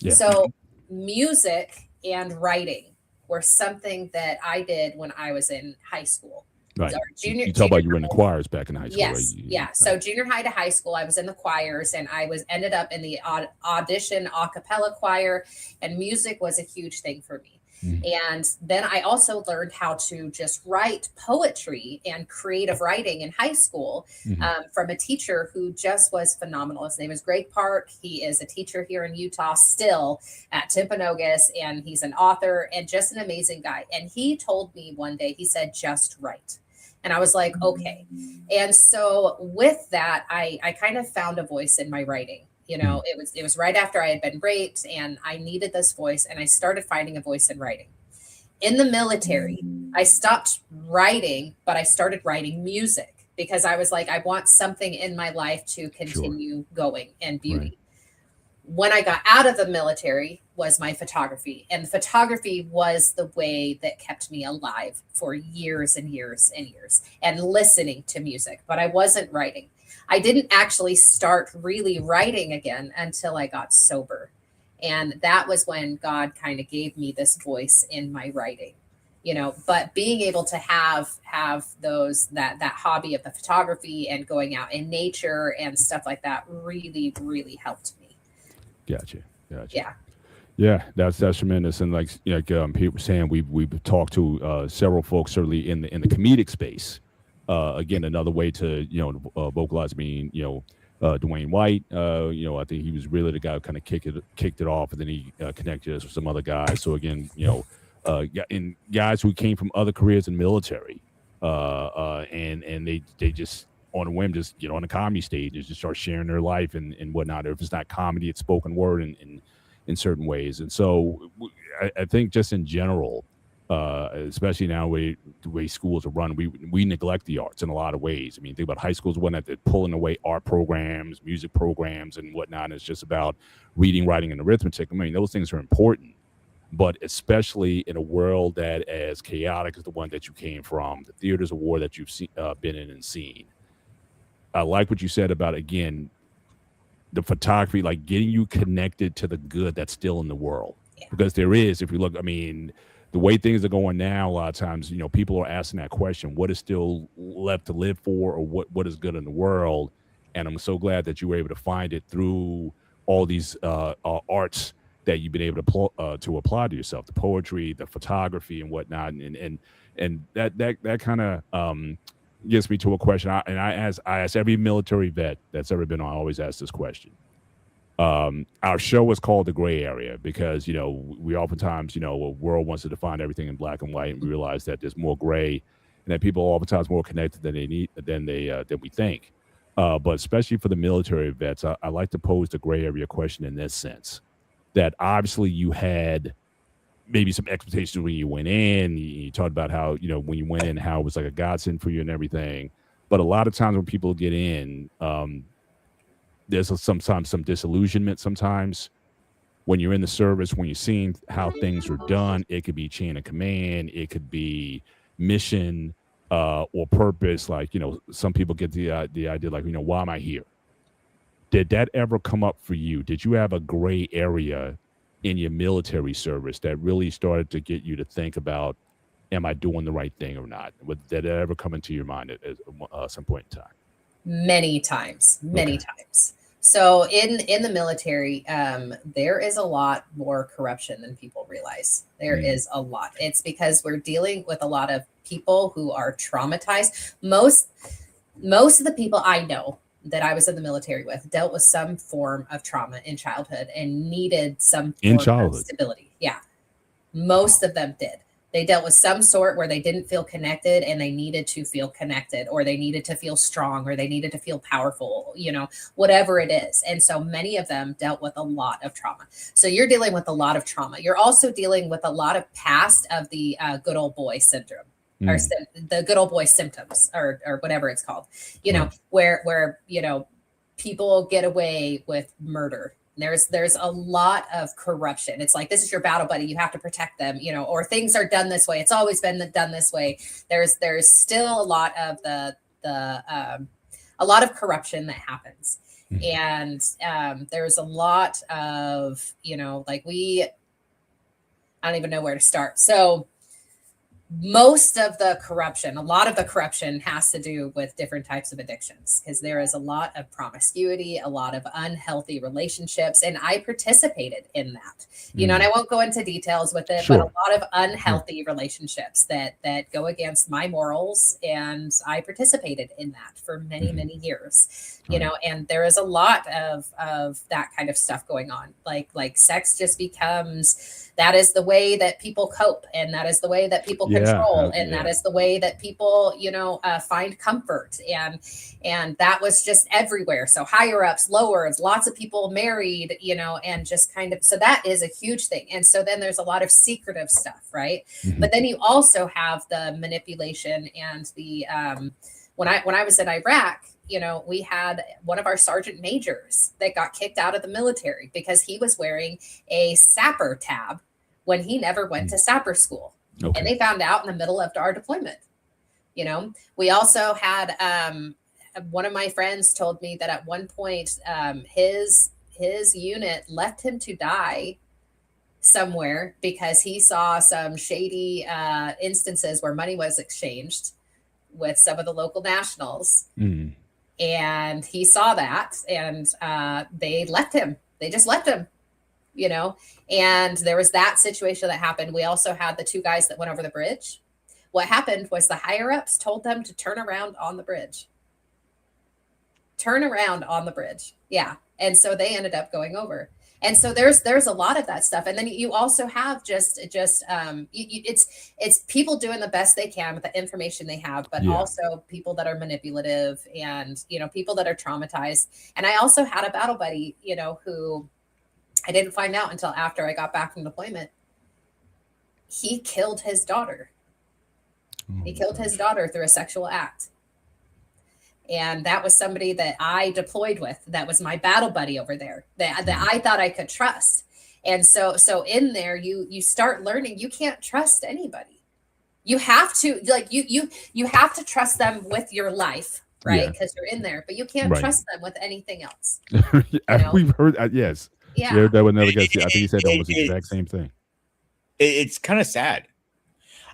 Yeah. So music and writing were something that I did when I was in high school. Right. You talk about you were in the choirs back in high school. Yes. Right? Yeah. So junior high to high school, I was in the choirs, and I ended up in the audition a cappella choir, and music was a huge thing for me. And then I also learned how to just write poetry and creative writing in high school from a teacher who just was phenomenal. His name is Greg Park. He is a teacher here in Utah still at Timpanogos, and he's an author and just an amazing guy. And he told me one day, he said, just write. And I was like, okay. And so with that, I kind of found a voice in my writing. You know, it was right after I had been raped, and I needed this voice, and I started finding a voice in writing. In the military, I stopped writing, but I started writing music because I was like, I want something in my life to continue going and beauty. Right. When I got out of the military was my photography, and photography was the way that kept me alive for years and years and years, and listening to music, but I wasn't writing. I didn't actually start really writing again until I got sober. And that was when God kind of gave me this voice in my writing, you know, but being able to have that hobby of the photography and going out in nature and stuff like that really, really helped me. Gotcha. Yeah. Yeah, that's tremendous. And like Pete was saying, we've talked to several folks, certainly in the comedic space. Again, another way to vocalize. I mean, Dwayne White. I think he was really the guy who kind of kicked it off, and then he connected us with some other guys. So again, and guys who came from other careers in the military, and they just on a whim just get on the comedy stage and just start sharing their life and whatnot. Or if it's not comedy, it's spoken word in certain ways. And so I think just in general, especially now the way schools are run, we neglect the arts in a lot of ways. I mean, think about high schools, one that they're pulling away art programs, music programs, and whatnot. And it's just about reading, writing, and arithmetic. I mean, those things are important, but especially in a world that as chaotic as the one that you came from, the theaters of war that you've been in and seen. I like what you said about, again, the photography, like getting you connected to the good that's still in the world. Yeah. Because there is, if you look, I mean, the way things are going now, a lot of times, people are asking that question, what is still left to live for, or what is good in the world? And I'm so glad that you were able to find it through all these arts that you've been able to apply to yourself, the poetry, the photography, and whatnot. And that kind of gets me to a question. I ask every military vet that's ever been on, I always ask this question. Our show is called The Gray Area because, we oftentimes, a world wants to define everything in black and white, and we realize that there's more gray and that people are oftentimes more connected than than we think. But especially for the military vets, I like to pose the gray area question in this sense, that obviously you had maybe some expectations when you went in. You talked about how, you know, when you went in, how it was like a godsend for you and everything. But a lot of times when people get in, there's sometimes some disillusionment. Sometimes when you're in the service, when you're seeing how things are done, it could be chain of command, it could be mission or purpose. Like, you know, some people get the idea, like, you know, why am I here? Did that ever come up for you? Did you have a gray area in your military service that really started to get you to think about, am I doing the right thing or not? Did that ever come into your mind at some point in time? Many times. So in the military, there is a lot more corruption than people realize. There is a lot. It's because we're dealing with a lot of people who are traumatized. Most of the people I know that I was in the military with dealt with some form of trauma in childhood and needed some form of stability. Yeah. Most of them did. They dealt with some sort where they didn't feel connected and they needed to feel connected, or they needed to feel strong, or they needed to feel powerful, you know, whatever it is. And so many of them dealt with a lot of trauma. So you're dealing with a lot of trauma. You're also dealing with a lot of past of the good old boy syndrome. Or the good old boy symptoms, or whatever it's called, you know, where, you know, people get away with murder. There's a lot of corruption. It's like, this is your battle buddy, you have to protect them, you know, or things are done this way. It's always been done this way. There's still a lot of a lot of corruption that happens. And there's a lot of, you know, like I don't even know where to start. So most of the corruption, a lot of the corruption has to do with different types of addictions, because there is a lot of promiscuity, a lot of unhealthy relationships. And I participated in that, you know, and I won't go into details with it, but a lot of unhealthy relationships that go against my morals. And I participated in that for many, many years, you know, and there is a lot of that kind of stuff going on. Like sex just becomes, that is the way that people cope, and that is the way that people control, and that is the way that people, you know, find comfort, and that was just everywhere. So higher ups, lower, lots of people married, you know, and just kind of, so that is a huge thing. And so then there's a lot of secretive stuff, right? But then you also have the manipulation and the when I was in Iraq, you know, we had one of our sergeant majors that got kicked out of the military because he was wearing a sapper tab when he never went to sapper school. And they found out in the middle of our deployment. You know, we also had one of my friends told me that at one point his unit left him to die somewhere because he saw some shady instances where money was exchanged with some of the local nationals. And he saw that, and they left him. They just left him, you know, and there was that situation that happened. We also had the two guys that went over the bridge. What happened was the higher ups told them to turn around on the bridge. Turn around on the bridge. Yeah. And so they ended up going over. And so there's a lot of that stuff. And then you also have it's people doing the best they can with the information they have, but also people that are manipulative, and, you know, people that are traumatized. And I also had a battle buddy, you know, who I didn't find out until after I got back from deployment. He killed his daughter. He killed his daughter through a sexual act. And that was somebody that I deployed with. That was my battle buddy over there that I thought I could trust. And so in there, you start learning you can't trust anybody. You have to, like, you have to trust them with your life, right? Because you're in there, but you can't trust them with anything else. You know? We've heard yes. Yeah. That would never get. I think he said almost the exact same thing. It's kind of sad.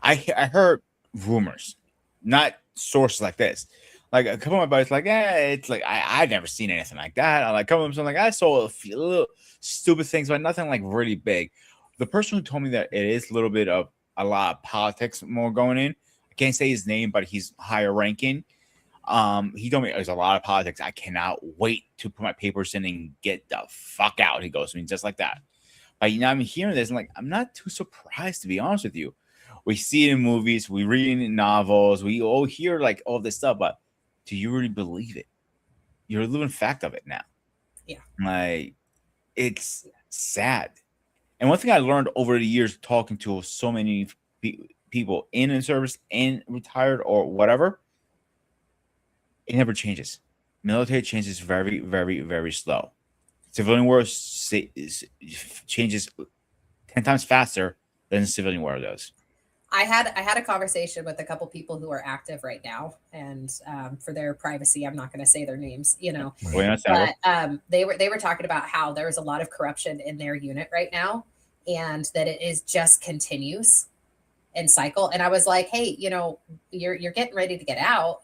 I heard rumors, not sources like this. Like a couple of my buddies, like, it's like I've never seen anything like that. I like come up with something like I saw a few little stupid things, but nothing like really big. The person who told me that it is a little bit of a lot of politics more going in. I can't say his name, but he's higher ranking. He told me there's a lot of politics. I cannot wait to put my papers in and get the fuck out. He goes, I mean, just like that. But you know, I'm hearing this, and like, I'm not too surprised, to be honest with you. We see it in movies, we read it in novels, we all hear like all this stuff, but do you really believe it? You're a living fact of it now. Yeah. Like, it's sad. And one thing I learned over the years talking to so many people in service and retired or whatever, it never changes. Military changes very, very, very slow. Civilian war changes 10 times faster than civilian war does. I had a conversation with a couple people who are active right now, and for their privacy, I'm not going to say their names, but they were talking about how there's a lot of corruption in their unit right now, and that it is just continues and cycle. And I was like, hey, you're getting ready to get out,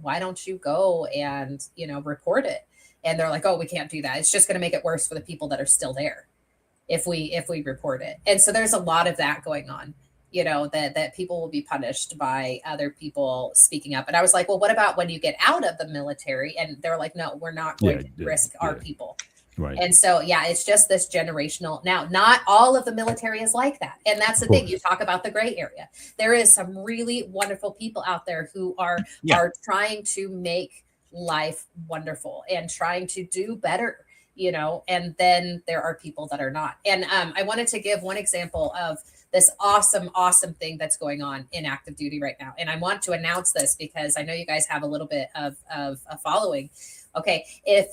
why don't you go and report it? And they're like, oh, we can't do that. It's just going to make it worse for the people that are still there if we report it. And so there's a lot of that going on. That people will be punished by other people speaking up. And I was like, well, what about when you get out of the military? And they're like, no, we're not going to risk our people. Right. And so, it's just this generational. Now, not all of the military is like that. And that's the thing. You talk about the gray area. There is some really wonderful people out there who are trying to make life wonderful and trying to do better, and then there are people that are not. And I wanted to give one example of this awesome thing that's going on in active duty right now. And I want to announce this because I know you guys have a little bit of a following. Okay. If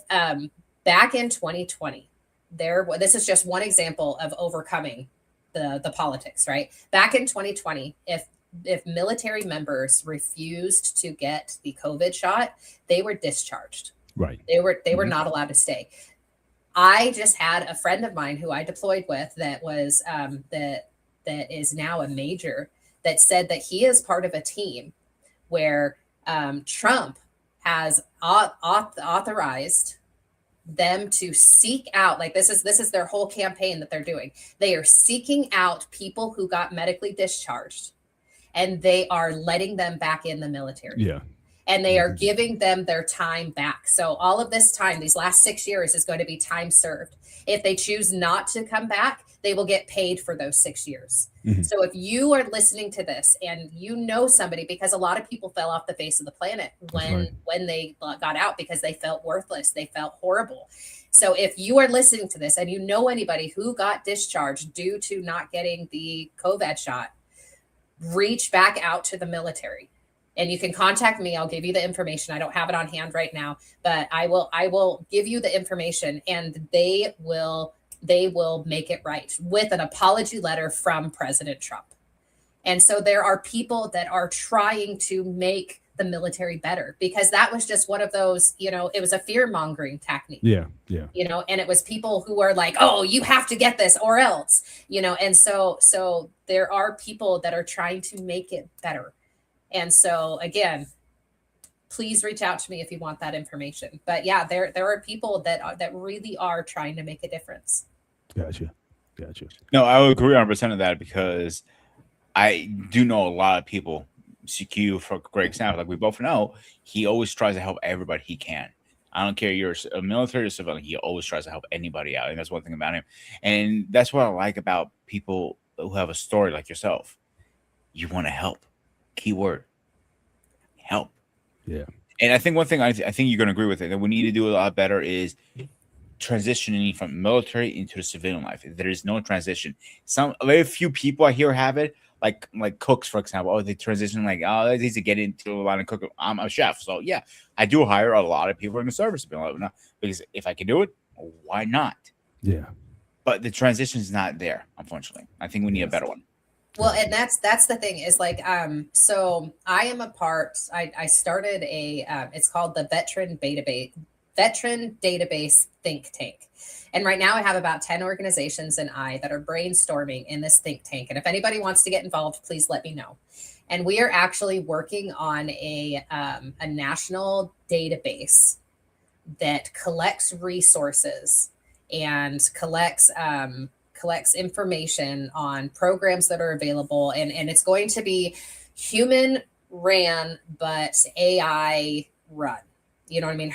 back in 2020, this is just one example of overcoming the politics, right? Back in 2020, if military members refused to get the COVID shot, they were discharged. Right. They were not allowed to stay. I just had a friend of mine who I deployed with that was that is now a major that said that he is part of a team where Trump has authorized them to seek out, like this is their whole campaign that they're doing. They are seeking out people who got medically discharged, and they are letting them back in the military. Yeah. And they are giving them their time back. So all of this time, these last 6 years, is going to be time served. If they choose not to come back, they will get paid for those 6 years. Mm-hmm. So if you are listening to this and you know somebody, because a lot of people fell off the face of the planet when they got out because they felt worthless, they felt horrible. So if you are listening to this and you know anybody who got discharged due to not getting the COVID shot, reach back out to the military. And you can contact me. I'll give you the information. I don't have it on hand right now, but I will give you the information, and they will make it right with an apology letter from President Trump. And so there are people that are trying to make the military better, because that was just one of those, it was a fear mongering technique. Yeah. And it was people who are like, oh, you have to get this or else, and so there are people that are trying to make it better. And so again, please reach out to me if you want that information. But yeah, there are people that really are trying to make a difference. Gotcha. No, I would agree 100% of that, because I do know a lot of people. CQ, for great example, like we both know, he always tries to help everybody he can. I don't care you're a military or civilian, he always tries to help anybody out. And that's one thing about him. And that's what I like about people who have a story like yourself. You want to help. Keyword, help. Yeah. And I think one thing I think you're going to agree with it, that we need to do a lot better is transitioning from military into the civilian life. There is no transition. Some very few people I hear have it, like cooks, for example. Oh, they transition like, oh, it's easy to get into a line of cooking. I'm a chef, so yeah, I do hire a lot of people in the service because if I can do it, why not? Yeah. But the transition is not there, unfortunately. I think we need a better one. Well, and that's the thing is like, so I am a part, I started it's called the Veteran Database Think Tank. And right now I have about 10 organizations and I that are brainstorming in this think tank. And if anybody wants to get involved, please let me know. And we are actually working on a national database that collects resources and collects information on programs that are available. And it's going to be human ran, but AI run. You know what I mean?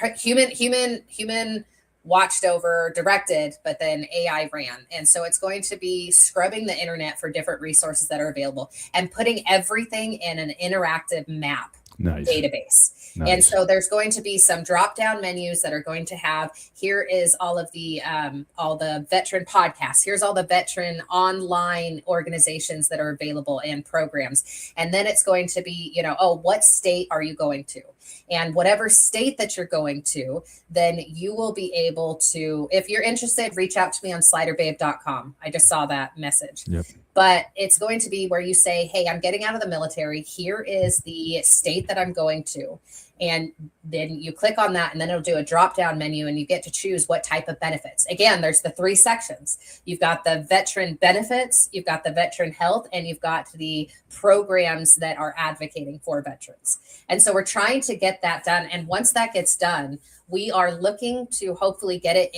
Human watched over, directed, but then AI ran. And so it's going to be scrubbing the internet for different resources that are available and putting everything in an interactive map database. Nice. And so there's going to be some drop down menus that are going to have, here is all the veteran podcasts. Here's all the veteran online organizations that are available and programs. And then it's going to be, what state are you going to? And whatever state that you're going to, then you will be able to, if you're interested, reach out to me on sliderbabe.com. I just saw that message. Yep. But it's going to be where you say, hey, I'm getting out of the military. Here is the state that I'm going to. And then you click on that, and then it'll do a drop down menu, and you get to choose what type of benefits. Again, there's the 3 sections. You've got the veteran benefits, you've got the veteran health, and you've got the programs that are advocating for veterans. And so we're trying to get that done. And once that gets done, we are looking to hopefully get it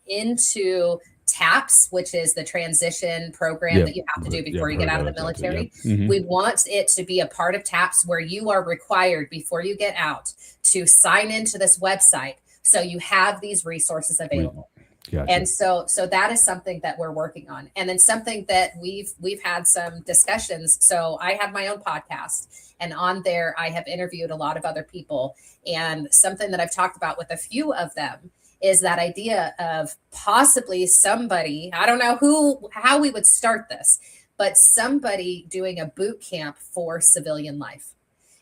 into TAPS, which is the transition program that you have to do before you get out of the military. We want it to be a part of TAPS where you are required before you get out to sign into this website so you have these resources available. Gotcha. And so that is something that we're working on. And then something that we've had some discussions. So I have my own podcast, and on there I have interviewed a lot of other people, and something that I've talked about with a few of them is that idea of possibly somebody, I don't know how we would start this, but somebody doing a boot camp for civilian life.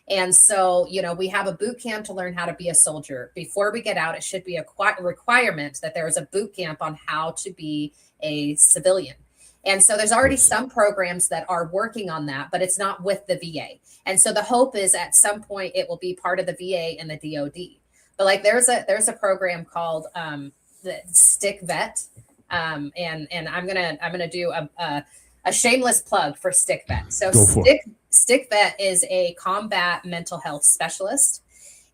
And so, we have a boot camp to learn how to be a soldier. Before we get out, it should be a requirement that there is a boot camp on how to be a civilian. And so there's already some programs that are working on that, but it's not with the VA. And so the hope is at some point it will be part of the VA and the DOD. But like there's a program called the Stick Vet, and I'm gonna do a shameless plug for Stick Vet. So Stick Vet is a combat mental health specialist,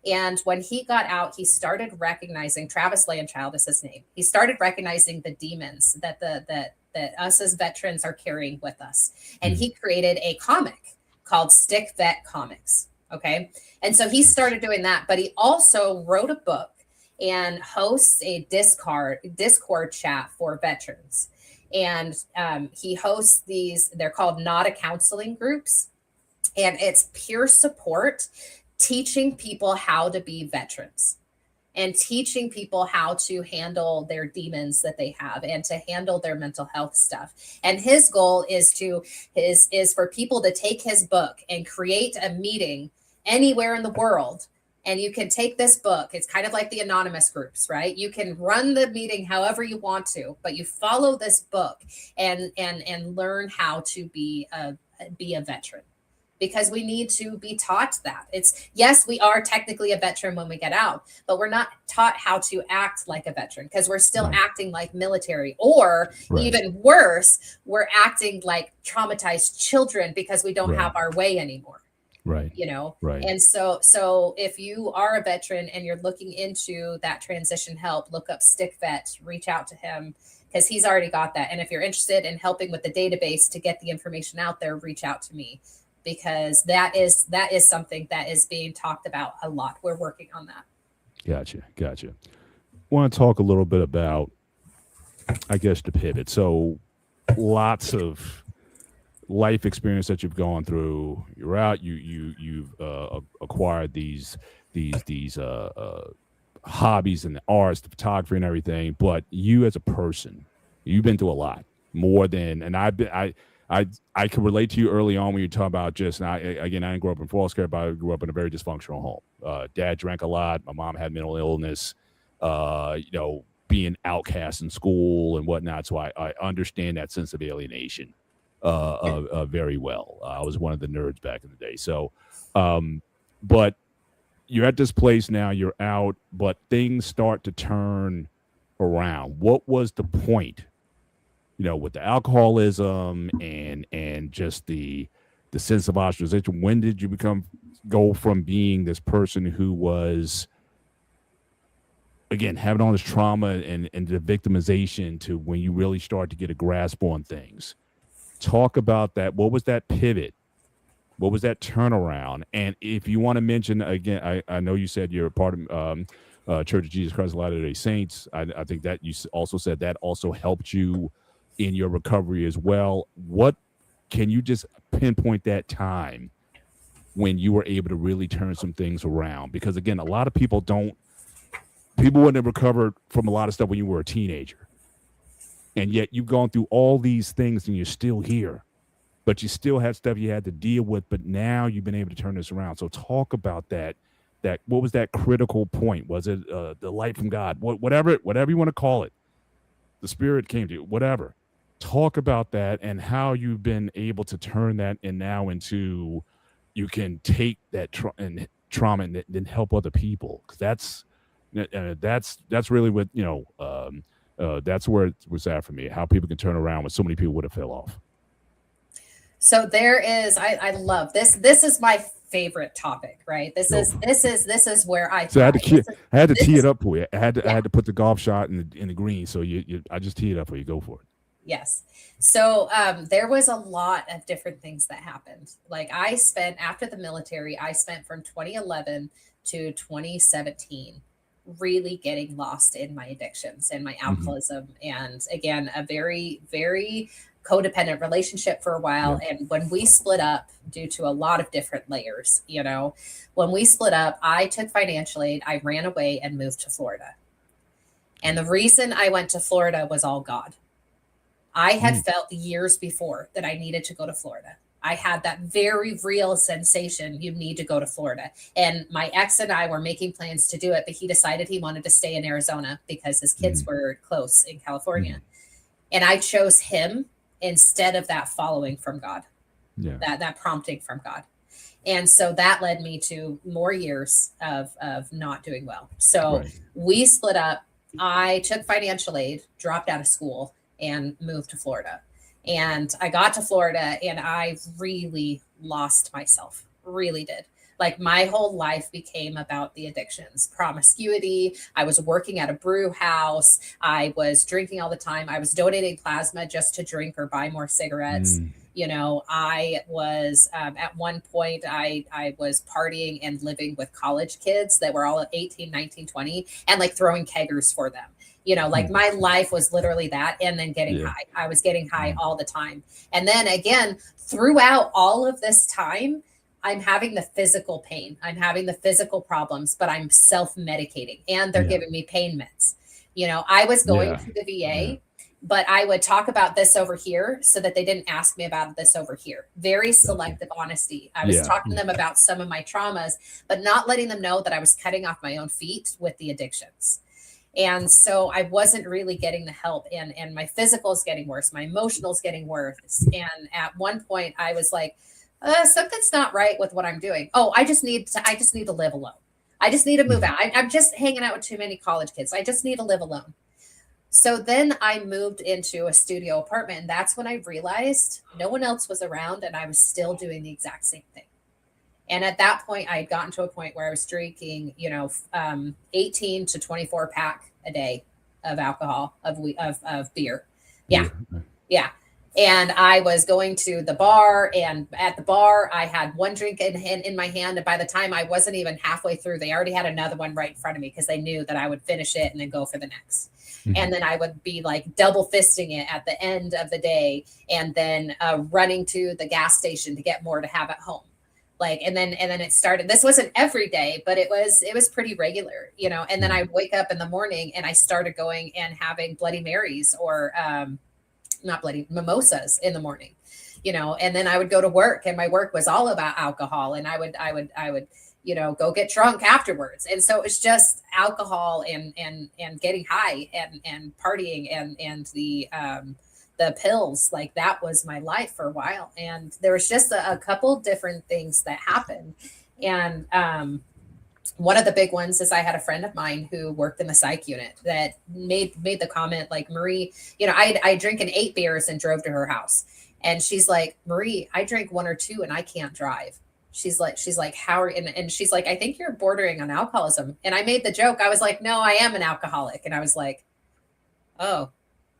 and when he got out, he started recognizing, Travis Landchild is his name. He started recognizing the demons that that us as veterans are carrying with us, and he created a comic called Stick Vet Comics. Okay. And so he started doing that, but he also wrote a book and hosts a Discord chat for veterans. And he hosts these, they're called Not a Counseling groups. And it's pure support, teaching people how to be veterans and teaching people how to handle their demons that they have and to handle their mental health stuff. And his goal is for people to take his book and create a meeting anywhere in the world. And you can take this book. It's kind of like the anonymous groups, right? You can run the meeting however you want to, but you follow this book and learn how to be a veteran. Because we need to be taught that. Yes, we are technically a veteran when we get out, but we're not taught how to act like a veteran because we're still acting like military, or even worse, we're acting like traumatized children because we don't have our way anymore. Right. Right. And so if you are a veteran and you're looking into that transition help, look up Stick Vet, reach out to him because he's already got that. And if you're interested in helping with the database to get the information out there, reach out to me. Because that is something that is being talked about a lot. We're working on that. Gotcha. Want to talk a little bit about, I guess, the pivot. So lots of life experience that you've gone through. You're out. You've acquired these hobbies and the arts, the photography and everything. But you as a person, you've been through a lot more than, and I could relate to you early on when you talk about I didn't grow up in foster care, but I grew up in a very dysfunctional home. Dad drank a lot. My mom had mental illness, being outcast in school and whatnot. So I understand that sense of alienation very well. I was one of the nerds back in the day. So, but you're at this place now, you're out, but things start to turn around. What was the point? With the alcoholism and just the sense of ostracization, when did you go from being this person who was, again, having all this trauma and the victimization to when you really start to get a grasp on things? Talk about that. What was that pivot? What was that turnaround? And if you want to mention, again, I know you said you're a part of Church of Jesus Christ of Latter-day Saints. I think that you also said that also helped you in your recovery as well. What can you just pinpoint that time when you were able to really turn some things around? Because again, a lot of people wouldn't have recovered from a lot of stuff when you were a teenager. And yet you've gone through all these things and you're still here, but you still had stuff you had to deal with, but now you've been able to turn this around. So talk about that. What was that critical point? Was it the light from God? Whatever you want to call it. The Spirit came to you, whatever. Talk about that and how you've been able to turn that and now into, you can take that trauma and then help other people. Because that's really what, that's where it was at for me, how people can turn around when so many people would have fell off. So there is, I love this. This is my favorite topic, right? This is where I had to tee it up for you. I had to put the golf shot in the green. So I just tee it up for you. Go for it. Yes. So there was a lot of different things that happened. Like after the military, I spent from 2011 to 2017 really getting lost in my addictions and my alcoholism. And again, a very, very codependent relationship for a while. Yeah. And when we split up, due to a lot of different layers, when we split up, I took financial aid, I ran away and moved to Florida. And the reason I went to Florida was all God. I had felt years before that I needed to go to Florida. I had that very real sensation, you need to go to Florida. And my ex and I were making plans to do it, but he decided he wanted to stay in Arizona because his kids were close in California. And I chose him instead of that following from God, that prompting from God. And so that led me to more years of not doing well. So we split up. I took financial aid, dropped out of school, and moved to Florida. And I got to Florida and I really lost myself, really did. Like my whole life became about the addictions, promiscuity. I was working at a brew house. I was drinking all the time. I was donating plasma just to drink or buy more cigarettes. I was at one point, I was partying and living with college kids that were all at 18, 19, 20 and like throwing keggers for them. Like my life was literally that. And then getting high. I was getting high all the time. And then again, throughout all of this time, I'm having the physical pain. I'm having the physical problems, but I'm self-medicating and they're giving me pain meds. I was going to the VA, but I would talk about this over here so that they didn't ask me about this over here. Very selective honesty. I was talking to them about some of my traumas, but not letting them know that I was cutting off my own feet with the addictions. And so I wasn't really getting the help and my physical is getting worse. My emotional is getting worse. And at one point I was like, something's not right with what I'm doing. Oh, I just need to live alone. I just need to move out. I'm just hanging out with too many college kids. I just need to live alone. So then I moved into a studio apartment. And that's when I realized no one else was around and I was still doing the exact same thing. And at that point, I had gotten to a point where I was drinking, 18 to 24 pack a day of alcohol, of beer. Yeah. And I was going to the bar, and at the bar, I had one drink in my hand. And by the time I wasn't even halfway through, they already had another one right in front of me because they knew that I would finish it and then go for the next. And then I would be like double fisting it at the end of the day and then running to the gas station to get more to have at home. And then it started. This wasn't every day, but it was pretty regular, and then I wake up in the morning and I started going and having Bloody Marys or mimosas in the morning, and then I would go to work and my work was all about alcohol and I would go get drunk afterwards. And so it's just alcohol and getting high and partying and the pills. Like that was my life for a while. And there was just a couple different things that happened. And one of the big ones is I had a friend of mine who worked in the psych unit that made the comment like, Marie, I drank 8 beers and drove to her house. And she's like, Marie, I drank 1 or 2 and I can't drive. She's like, how are you? And she's like, I think you're bordering on alcoholism. And I made the joke. I was like, no, I am an alcoholic. And I was like, oh,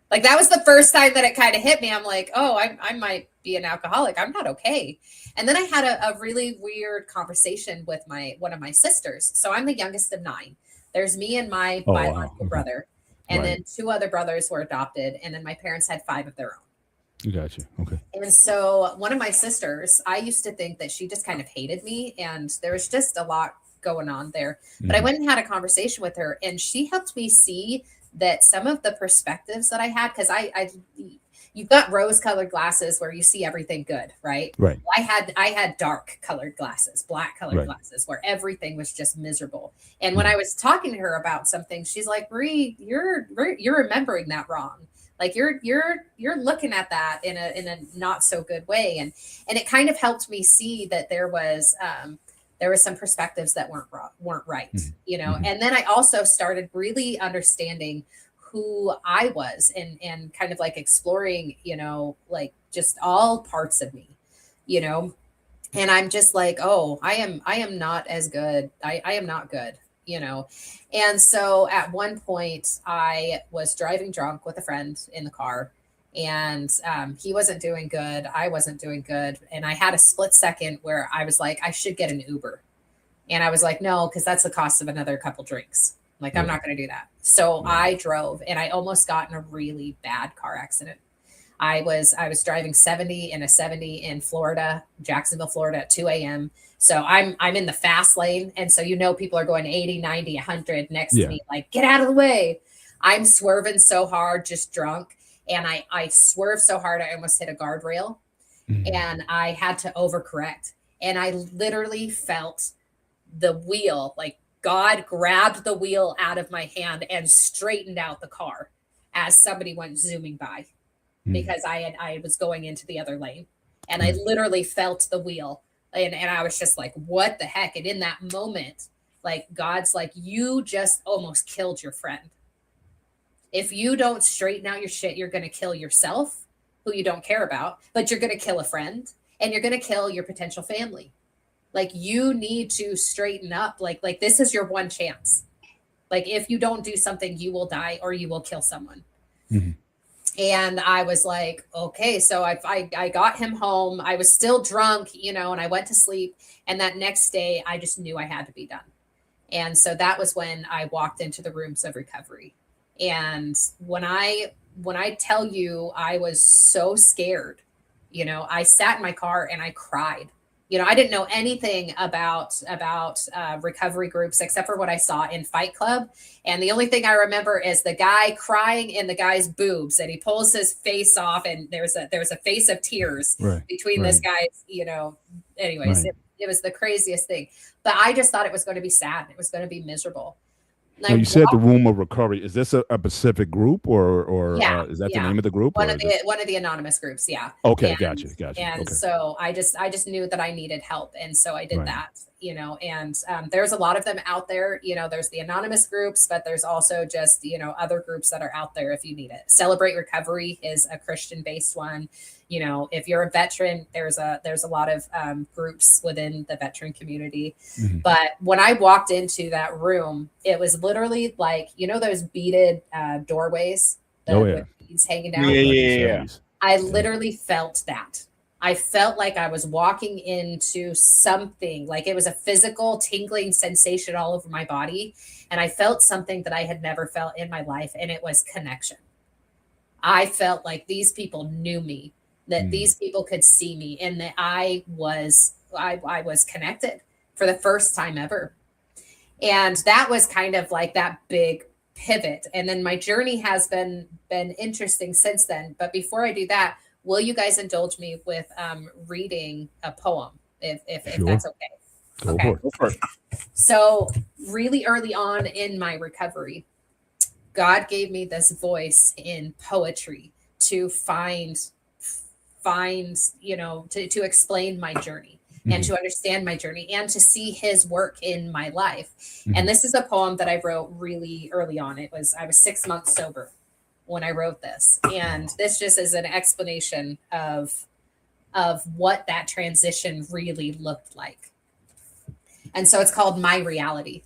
like that was the first time that it kind of hit me. I'm like, oh, I might be an alcoholic. I'm not okay. And then I had a really weird conversation with one of my sisters. So I'm the youngest of 9. There's me and my biological brother. And then 2 other brothers were adopted. And then my parents had 5 of their own. Gotcha. Okay. And so one of my sisters, I used to think that she just kind of hated me, and there was just a lot going on there. But I went and had a conversation with her, and she helped me see that some of the perspectives that I had, because you've got rose colored glasses where you see everything good, right? Right. I had dark colored glasses, black colored glasses, where everything was just miserable. And when I was talking to her about something, she's like, Marie, you're remembering that wrong. Like you're looking at that in a not so good way. And it kind of helped me see that there was some perspectives that weren't right, you know. And then I also started really understanding who I was, and kind of like exploring, you know, like just all parts of me, you know. And I'm just like, oh, I am not as good. I am not good, you know. And so at one point I was driving drunk with a friend in the car, and he wasn't doing good. I wasn't doing good. And I had a split second where I was like, I should get an Uber. And I was like, no, because that's the cost of another couple drinks. Like, I'm not going to do that. So I drove, and I almost got in a really bad car accident. I was driving 70 in Florida, Jacksonville, Florida at 2 a.m. So I'm in the fast lane. And so, you know, people are going 80, 90, 100 next to me, like, get out of the way. I'm swerving so hard, just drunk. And I swerved so hard, I almost hit a guardrail, and I had to overcorrect. And I literally felt the wheel, like God grabbed the wheel out of my hand and straightened out the car as somebody went zooming by, because I was going into the other lane, and I literally felt the wheel, and I was just like, what the heck? And in that moment, like, God's like, you just almost killed your friend. If you don't straighten out your shit, you're going to kill yourself, who you don't care about, but you're going to kill a friend, and you're going to kill your potential family. Like, you need to straighten up. Like this is your one chance. Like, if you don't do something, you will die or you will kill someone. And I was like, okay. So I got him home. I was still drunk, you know, and I went to sleep. And that next day, I just knew I had to be done. And so that was when I walked into the rooms of recovery. And when I tell you, I was so scared, you know, I sat in my car and I cried. You know, I didn't know anything about recovery groups except for what I saw in Fight Club. And the only thing I remember is the guy crying in the guy's boobs, and he pulls his face off, and there's a face of tears between this guy's, you know. Anyways, it was the craziest thing. But I just thought it was going to be sad. It was going to be miserable. Now, you said the Room of Recovery. Is this a Pacific group, or is that the name of the group? One of the anonymous groups, yeah. Okay, gotcha. And so I just knew that I needed help, and so I did that, you know. And there's a lot of them out there. You know, there's the anonymous groups, but there's also just, you know, other groups that are out there if you need it. Celebrate Recovery is a Christian-based one. You know, if you're a veteran, there's a lot of groups within the veteran community. But when I walked into that room, it was literally like, you know, those beaded doorways, with beads hanging down. Yeah. I literally felt that. I felt like I was walking into something, like it was a physical tingling sensation all over my body. And I felt something that I had never felt in my life, and it was connection. I felt like these people knew me, that these people could see me, and that I was connected for the first time ever. And that was kind of like that big pivot. And then my journey has been interesting since then. But before I do that, will you guys indulge me with reading a poem, if that's okay? Go for it. So really early on in my recovery, God gave me this voice in poetry to find, you know, to explain my journey and to understand my journey and to see his work in my life. And this is a poem that I wrote really early on. I was 6 months sober when I wrote this. And this just is an explanation of what that transition really looked like. And so it's called My Reality.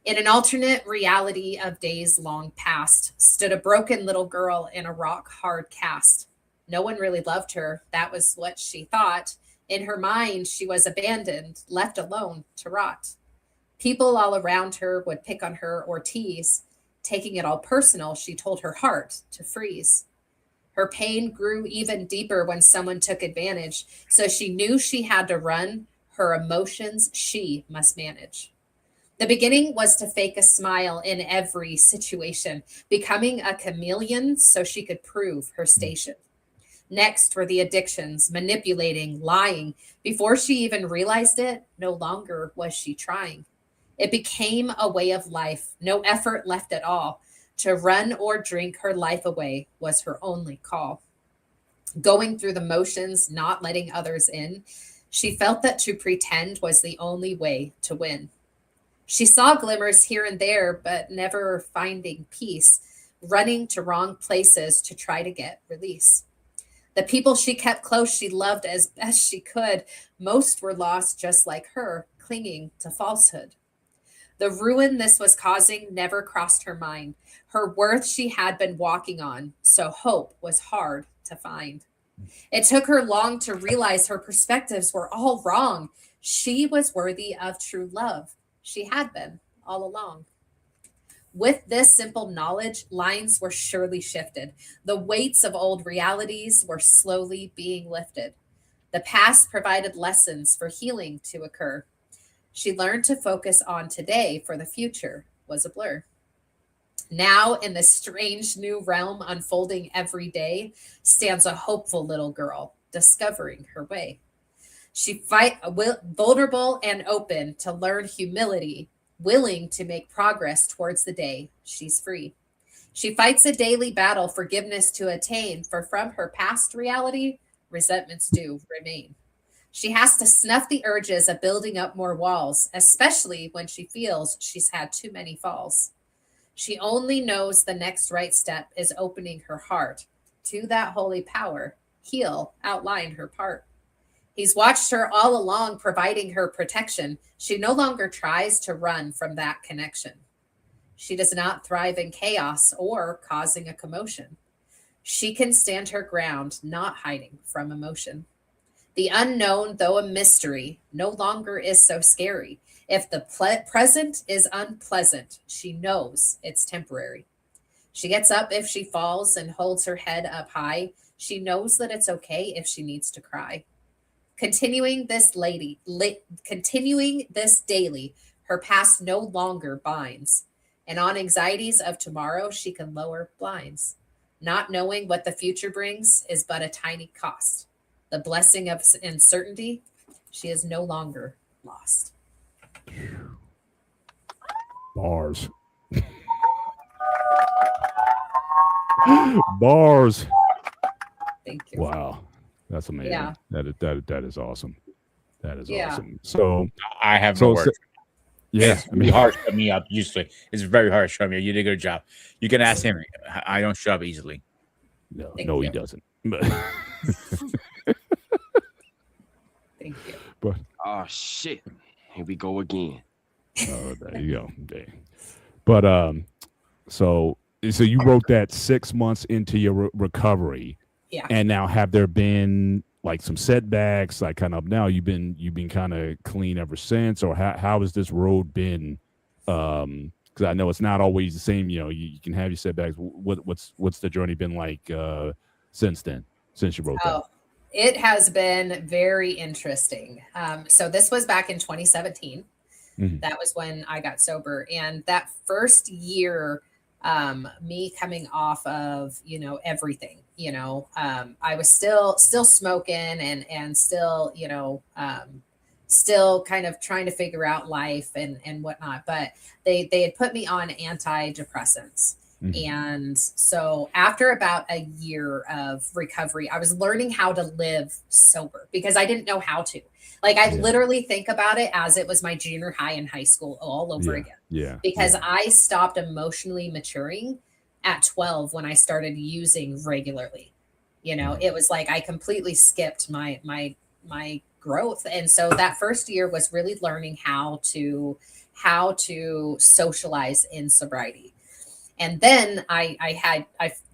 In an alternate reality of days long past, stood a broken little girl in a rock-hard cast. No one really loved her. That was what she thought. In her mind, she was abandoned, left alone to rot. People all around her would pick on her or tease. Taking it all personal, she told her heart to freeze. Her pain grew even deeper when someone took advantage, so she knew she had to run. Her emotions she must manage. The beginning was to fake a smile in every situation, becoming a chameleon so she could prove her station. Next were the addictions, manipulating, lying. Before she even realized it, no longer was she trying. It became a way of life, no effort left at all. To run or drink her life away was her only call. Going through the motions, not letting others in, she felt that to pretend was the only way to win. She saw glimmers here and there, but never finding peace, running to wrong places to try to get release. The people she kept close, she loved as best she could. Most were lost just like her, clinging to falsehood. The ruin this was causing never crossed her mind. Her worth she had been walking on, so hope was hard to find. It took her long to realize her perspectives were all wrong. She was worthy of true love. She had been all along. With this simple knowledge, lines were surely shifted. The weights of old realities were slowly being lifted. The past provided lessons for healing to occur. She learned to focus on today, for the future was a blur. Now, in this strange new realm unfolding every day, stands a hopeful little girl discovering her way. She vulnerable and open to learn humility, willing to make progress towards the day she's free. She fights a daily battle, forgiveness to attain, for from her past reality, resentments do remain. She has to snuff the urges of building up more walls, especially when she feels she's had too many falls. She only knows the next right step is opening her heart to that holy power. He'll outline her part. He's watched her all along, providing her protection. She no longer tries to run from that connection. She does not thrive in chaos or causing a commotion. She can stand her ground, not hiding from emotion. The unknown, though a mystery, no longer is so scary. If the present is unpleasant, she knows it's temporary. She gets up if she falls and holds her head up high. She knows that it's okay if she needs to cry. Continuing this daily, her past no longer binds. And on anxieties of tomorrow, she can lower blinds. Not knowing what the future brings is but a tiny cost. The blessing of uncertainty, she is no longer lost. Bars. Bars. Thank you. Wow. That's amazing. Yeah. That is awesome. That is awesome. So I have no words. Yeah. I mean, hard to shut me up usually. It's very hard to shut me up. You did a good job. You can ask him. I don't shut up easily. No, he doesn't. But Thank you. But oh shit. Here we go again. Oh, there you go. Dang. But so you wrote that 6 months into your recovery. Yeah. And now have there been like some setbacks, like kind of now you've been kind of clean ever since, or how has this road been? Because I know it's not always the same. You know, you can have your setbacks. What's the journey been like since then? Since you wrote that? It has been very interesting. So this was back in 2017. Mm-hmm. That was when I got sober, and that first year, me coming off of everything. I was still smoking and still still kind of trying to figure out life and whatnot. But they had put me on antidepressants. Mm-hmm. And so after about a year of recovery, I was learning how to live sober because I didn't know how to. Like, I literally think about it as it was my junior high in high school all over again. Yeah. Because I stopped emotionally maturing at 12 when I started using regularly. It was like I completely skipped my growth. And so that first year was really learning how to socialize in sobriety. And then I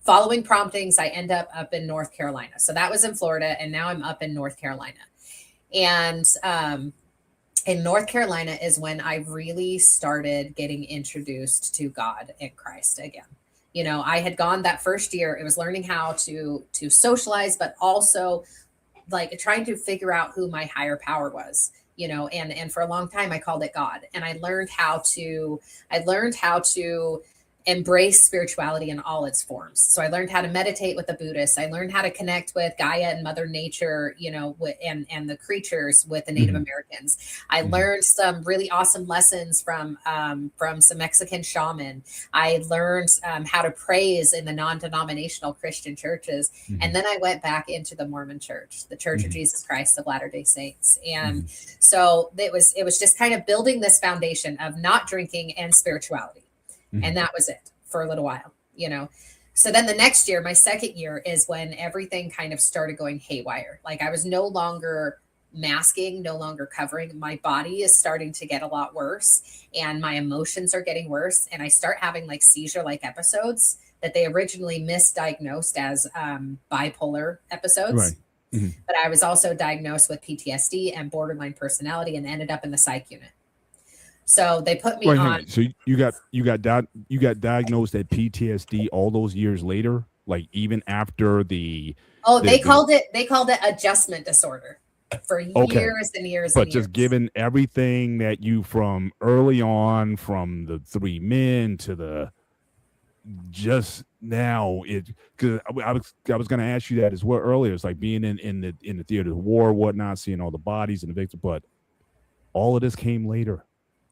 following promptings, I end up in North Carolina. So that was in Florida, and now I'm up in North Carolina. And in North Carolina is when I really started getting introduced to God and Christ again. You know, I had gone that first year, it was learning how to socialize, but also like trying to figure out who my higher power was, you know, and for a long time I called it God. And I learned how to embrace spirituality in all its forms. So I learned how to meditate with the Buddhists. I learned how to connect with Gaia and Mother Nature, you know, and the creatures with the Native Americans. I learned some really awesome lessons from some Mexican shaman. I learned how to praise in the non-denominational Christian churches. And then I went back into the Mormon church, the Church of Jesus Christ of Latter-day Saints. And so it was just kind of building this foundation of not drinking and spirituality. And that was it for a little while, you know. So then the next year, my second year, is when everything kind of started going haywire. Like I was no longer masking, no longer covering. My body is starting to get a lot worse and my emotions are getting worse. And I start having like seizure-like episodes that they originally misdiagnosed as bipolar episodes. Right. But I was also diagnosed with PTSD and borderline personality and ended up in the psych unit. So they put me on. So you got diagnosed at PTSD all those years later, like even after the. Oh, they called it adjustment disorder for years and years. But just given everything that you from early on, from the 3 men to the just now, because I was going to ask you that as well earlier. It's like being in the theater of war, whatnot, seeing all the bodies and the victims, but all of this came later.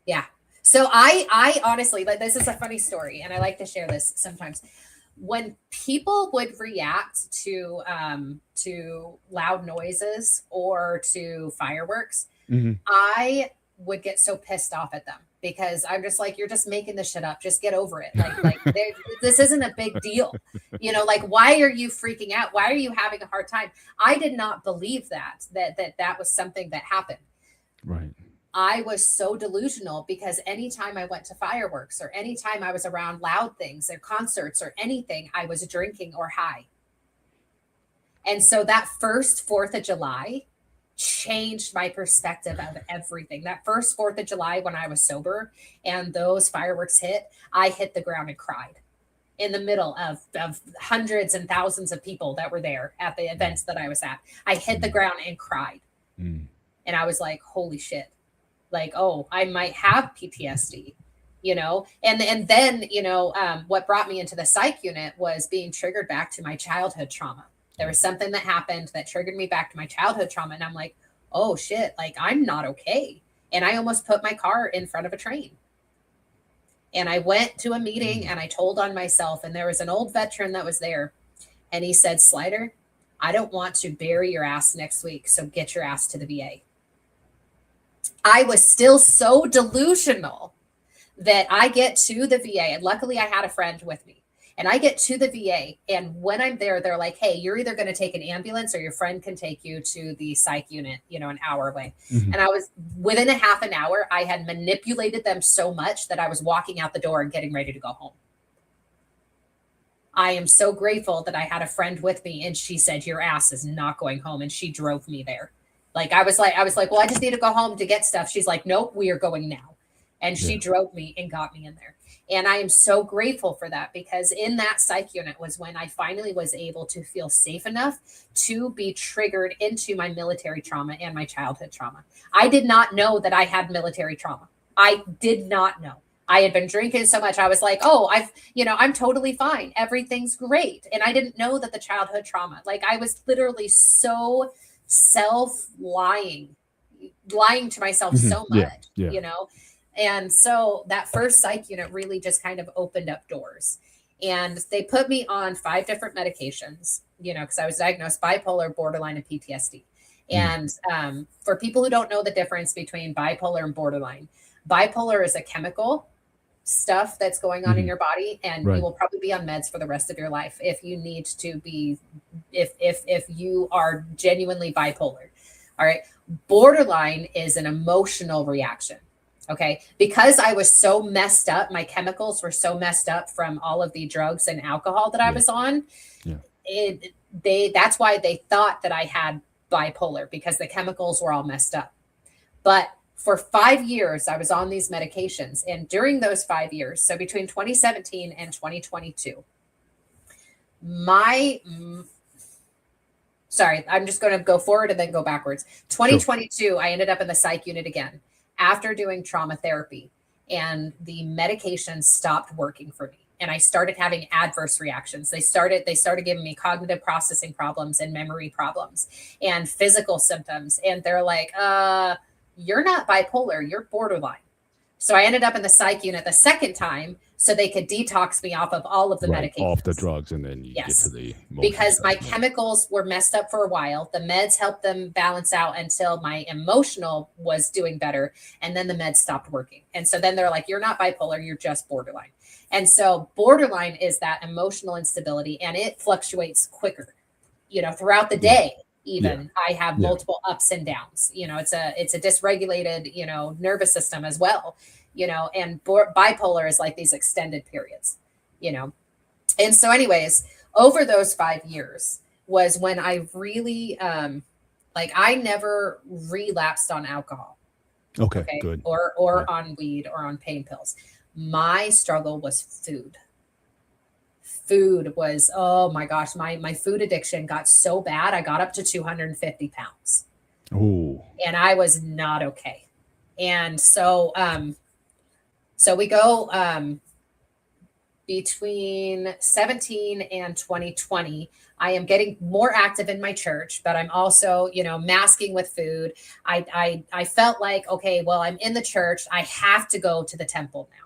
Yeah. So I honestly, like, this is a funny story and I like to share this sometimes. When people would react to loud noises or to fireworks, I would get so pissed off at them because I'm just like, you're just making this shit up. Just get over it. Like this isn't a big deal. You know, like, why are you freaking out? Why are you having a hard time? I did not believe that was something that happened. Right. I was so delusional because anytime I went to fireworks or anytime I was around loud things or concerts or anything, I was drinking or high. And so that first 4th of July changed my perspective of everything. That first 4th of July when I was sober and those fireworks hit, I hit the ground and cried in the middle of hundreds and thousands of people that were there at the events that I was at. I hit the ground and cried. And I was like, holy shit. Like, oh, I might have PTSD, you know? And then, you know, what brought me into the psych unit was being triggered back to my childhood trauma. There was something that happened that triggered me back to my childhood trauma. And I'm like, oh shit, like I'm not okay. And I almost put my car in front of a train. And I went to a meeting and I told on myself, and there was an old veteran that was there. And he said, Slider, I don't want to bury your ass next week. So get your ass to the VA. I was still so delusional that I get to the VA, and luckily I had a friend with me, and I get to the VA, and when I'm there, they're like, hey, you're either going to take an ambulance or your friend can take you to the psych unit, you know, an hour away. And I was within a half an hour, I had manipulated them so much that I was walking out the door and getting ready to go home. I am so grateful that I had a friend with me, and she said, your ass is not going home. And she drove me there. Like, I was like, well, I just need to go home to get stuff. She's like, nope, we are going now. And she drove me and got me in there. And I am so grateful for that, because in that psych unit was when I finally was able to feel safe enough to be triggered into my military trauma and my childhood trauma. I did not know that I had military trauma. I did not know. I had been drinking so much. I was like, oh, I'm totally fine. Everything's great. And I didn't know that the childhood trauma, like I was literally so lying to myself so much, you know? And so that first psych unit really just kind of opened up doors, and they put me on 5 different medications, you know, because I was diagnosed bipolar, borderline, and PTSD. And for people who don't know the difference between bipolar and borderline, bipolar is a chemical stuff that's going on in your body, and you will probably be on meds for the rest of your life if you need to be, if you are genuinely bipolar. All right. Borderline is an emotional reaction. Okay. Because I was so messed up, my chemicals were so messed up from all of the drugs and alcohol that I was on. That's why they thought that I had bipolar, because the chemicals were all messed up. But for 5 years, I was on these medications. And during those 5 years, so between 2017 and 2022, sorry, I'm just going to go forward and then go backwards. 2022, sure. I ended up in the psych unit again after doing trauma therapy, and the medication stopped working for me. And I started having adverse reactions. They started giving me cognitive processing problems and memory problems and physical symptoms. And they're like, you're not bipolar, you're borderline. So I ended up in the psych unit the second time so they could detox me off of all of the medications. Off the drugs, and then you get to the because my chemicals were messed up for a while. The meds helped them balance out until my emotional was doing better. And then the meds stopped working. And so then they're like, you're not bipolar, you're just borderline. And so borderline is that emotional instability, and it fluctuates quicker, throughout the day. Even I have multiple ups and downs. It's a dysregulated, nervous system as well, and bipolar is like these extended periods, And so anyways, over those 5 years was when I really, I never relapsed on alcohol. Okay, good. Or on weed or on pain pills. My struggle was food. Food was, oh my gosh, my food addiction got so bad. I got up to 250 pounds. Ooh. And I was not okay. And so, we go, between 17 and 2020, I am getting more active in my church, but I'm also, masking with food. I felt like, okay, well, I'm in the church. I have to go to the temple now.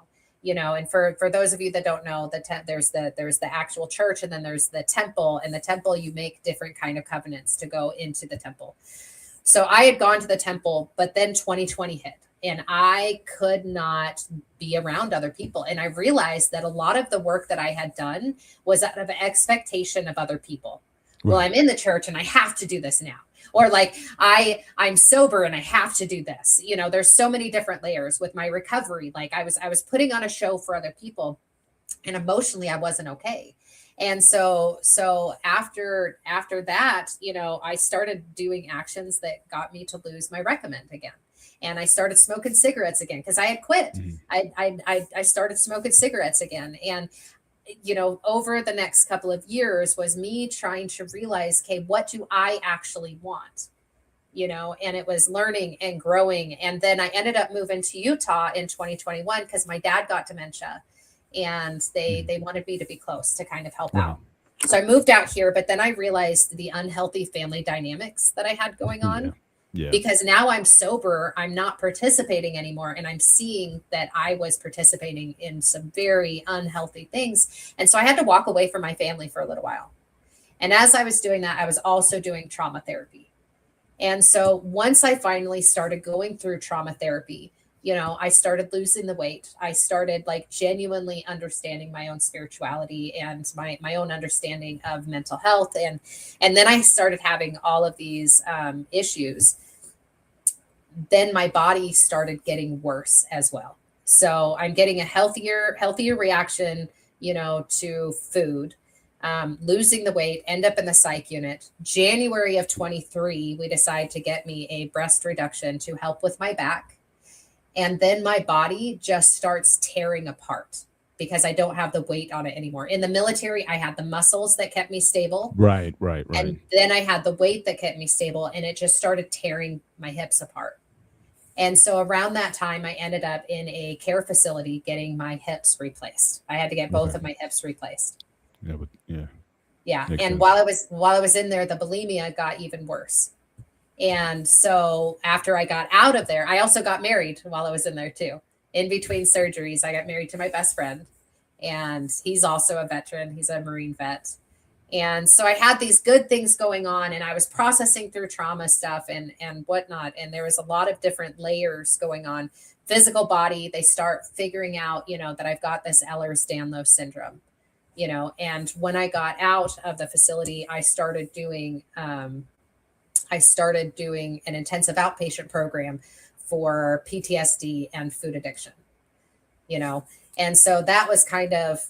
And for those of you that don't know, there's the actual church, and then there's the temple. And the temple, you make different kind of covenants to go into the temple. So I had gone to the temple, but then 2020 hit, and I could not be around other people. And I realized that a lot of the work that I had done was out of expectation of other people. Right. Well, I'm in the church and I have to do this now. Or like I'm sober and I have to do this. There's so many different layers with my recovery. Like I was putting on a show for other people, and emotionally I wasn't okay. And so after that, I started doing actions that got me to lose my recommend again. And I started smoking cigarettes again because I had quit. Mm-hmm. I started smoking cigarettes again. And over the next couple of years was me trying to realize, okay, what do I actually want? And it was learning and growing. And then I ended up moving to Utah in 2021 because my dad got dementia, and they wanted me to be close to kind of help out. So I moved out here, but then I realized the unhealthy family dynamics that I had going on. Yeah. Because now I'm sober, I'm not participating anymore. And I'm seeing that I was participating in some very unhealthy things. And so I had to walk away from my family for a little while. And as I was doing that, I was also doing trauma therapy. And so once I finally started going through trauma therapy, I started losing the weight. I started genuinely understanding my own spirituality and my own understanding of mental health. And then I started having all of these issues. Then my body started getting worse as well. So I'm getting a healthier reaction, to food, losing the weight, end up in the psych unit. January of 23, we decide to get me a breast reduction to help with my back. And then my body just starts tearing apart because I don't have the weight on it anymore. In the military, I had the muscles that kept me stable. Right. And then I had the weight that kept me stable, and it just started tearing my hips apart. And so around that time, I ended up in a care facility getting my hips replaced. I had to get both of my hips replaced. Yeah. And while I was in there, the bulimia got even worse. And so after I got out of there, I also got married while I was in there too. In between surgeries, I got married to my best friend, and he's also a veteran. He's a Marine vet. And so I had these good things going on, and I was processing through trauma stuff and whatnot. And there was a lot of different layers going on. Physical body, they start figuring out, that I've got this Ehlers-Danlos syndrome, and when I got out of the facility, I started doing an intensive outpatient program for PTSD and food addiction, and so that was kind of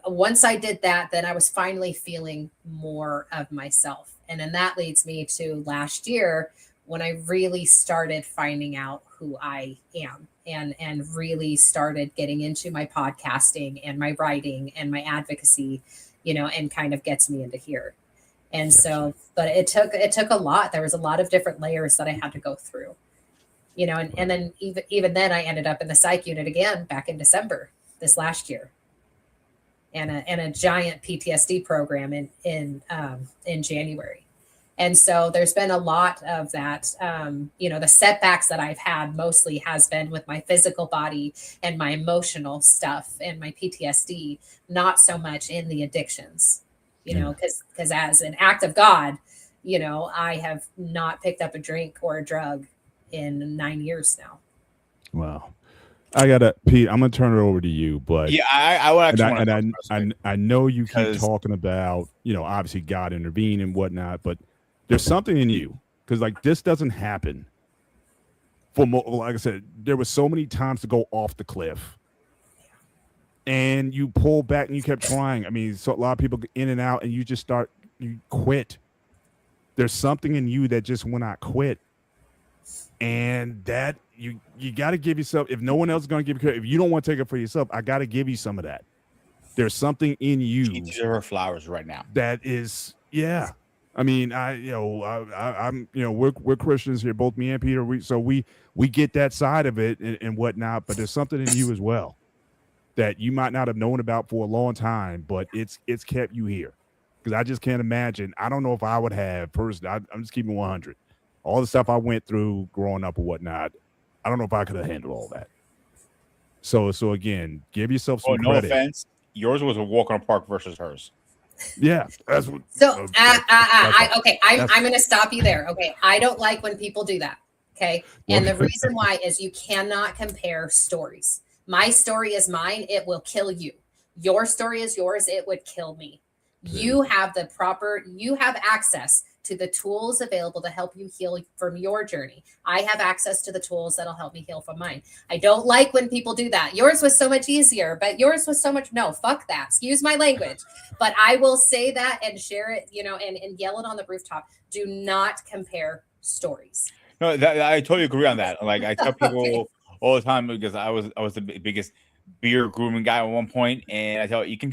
once I did that, then I was finally feeling more of myself. And then that leads me to last year when I really started finding out who I am and really started getting into my podcasting and my writing and my advocacy, and kind of gets me into here. And so, but it took a lot. There was a lot of different layers that I had to go through, and then even then I ended up in the psych unit again back in December this last year, and a giant PTSD program in January. And so there's been a lot of that. The setbacks that I've had mostly has been with my physical body and my emotional stuff and my PTSD, not so much in the addictions, because as an act of God, I have not picked up a drink or a drug in 9 years now. Wow. Pete, I'm gonna turn it over to you, but yeah, I would actually I know you keep talking about, obviously God intervened and whatnot, but there's something in you, because like this doesn't happen like I said, there was so many times to go off the cliff and you pull back and you kept trying. I mean, so a lot of people get in and out and you quit. There's something in you that just will not quit. And that you got to give yourself, if no one else is going to give you credit, if you don't want to take it for yourself, I got to give you some of that. There's something in you. She deserves her flowers right now. That is, yeah. I mean, I'm, we're Christians here, both me and Peter. We get that side of it and whatnot, but there's something in you as well that you might not have known about for a long time, but it's kept you here. Because I just can't imagine. I don't know if I would have personally. I'm just keeping 100. All the stuff I went through growing up or whatnot, I don't know if I could have handled all that. So again, give yourself some credit. No offense, yours was a walk in the park versus hers. Yeah, that's what. So, okay, I'm going to stop you there. Okay, I don't like when people do that. Okay, and the reason why is you cannot compare stories. My story is mine; it will kill you. Your story is yours; it would kill me. You have access to the tools available to help you heal from your journey. I have access to the tools that'll help me heal from mine. I don't like when people do that. Yours was so much easier, but yours was so much, no, fuck that. Excuse my language. But I will say that and share it, and yell it on the rooftop. Do not compare stories. No, I totally agree on that. Like I tell people all the time, because I was the biggest beer grooming guy at one point, and I tell you can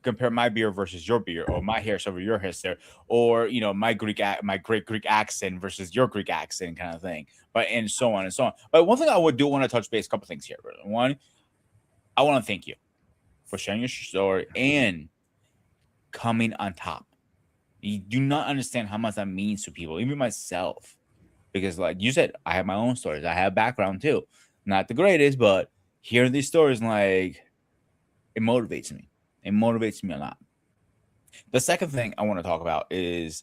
compare my beer versus your beer, or my hair over your hair, or my great Greek accent versus your Greek accent, kind of thing. But and so on and so on. But one thing I want to touch base, a couple things here. One, I want to thank you for sharing your story and coming on top. You do not understand how much that means to people, even myself, because like you said, I have my own stories. I have background too, not the greatest, but hearing these stories, like, it motivates me. It motivates me a lot. The second thing I want to talk about is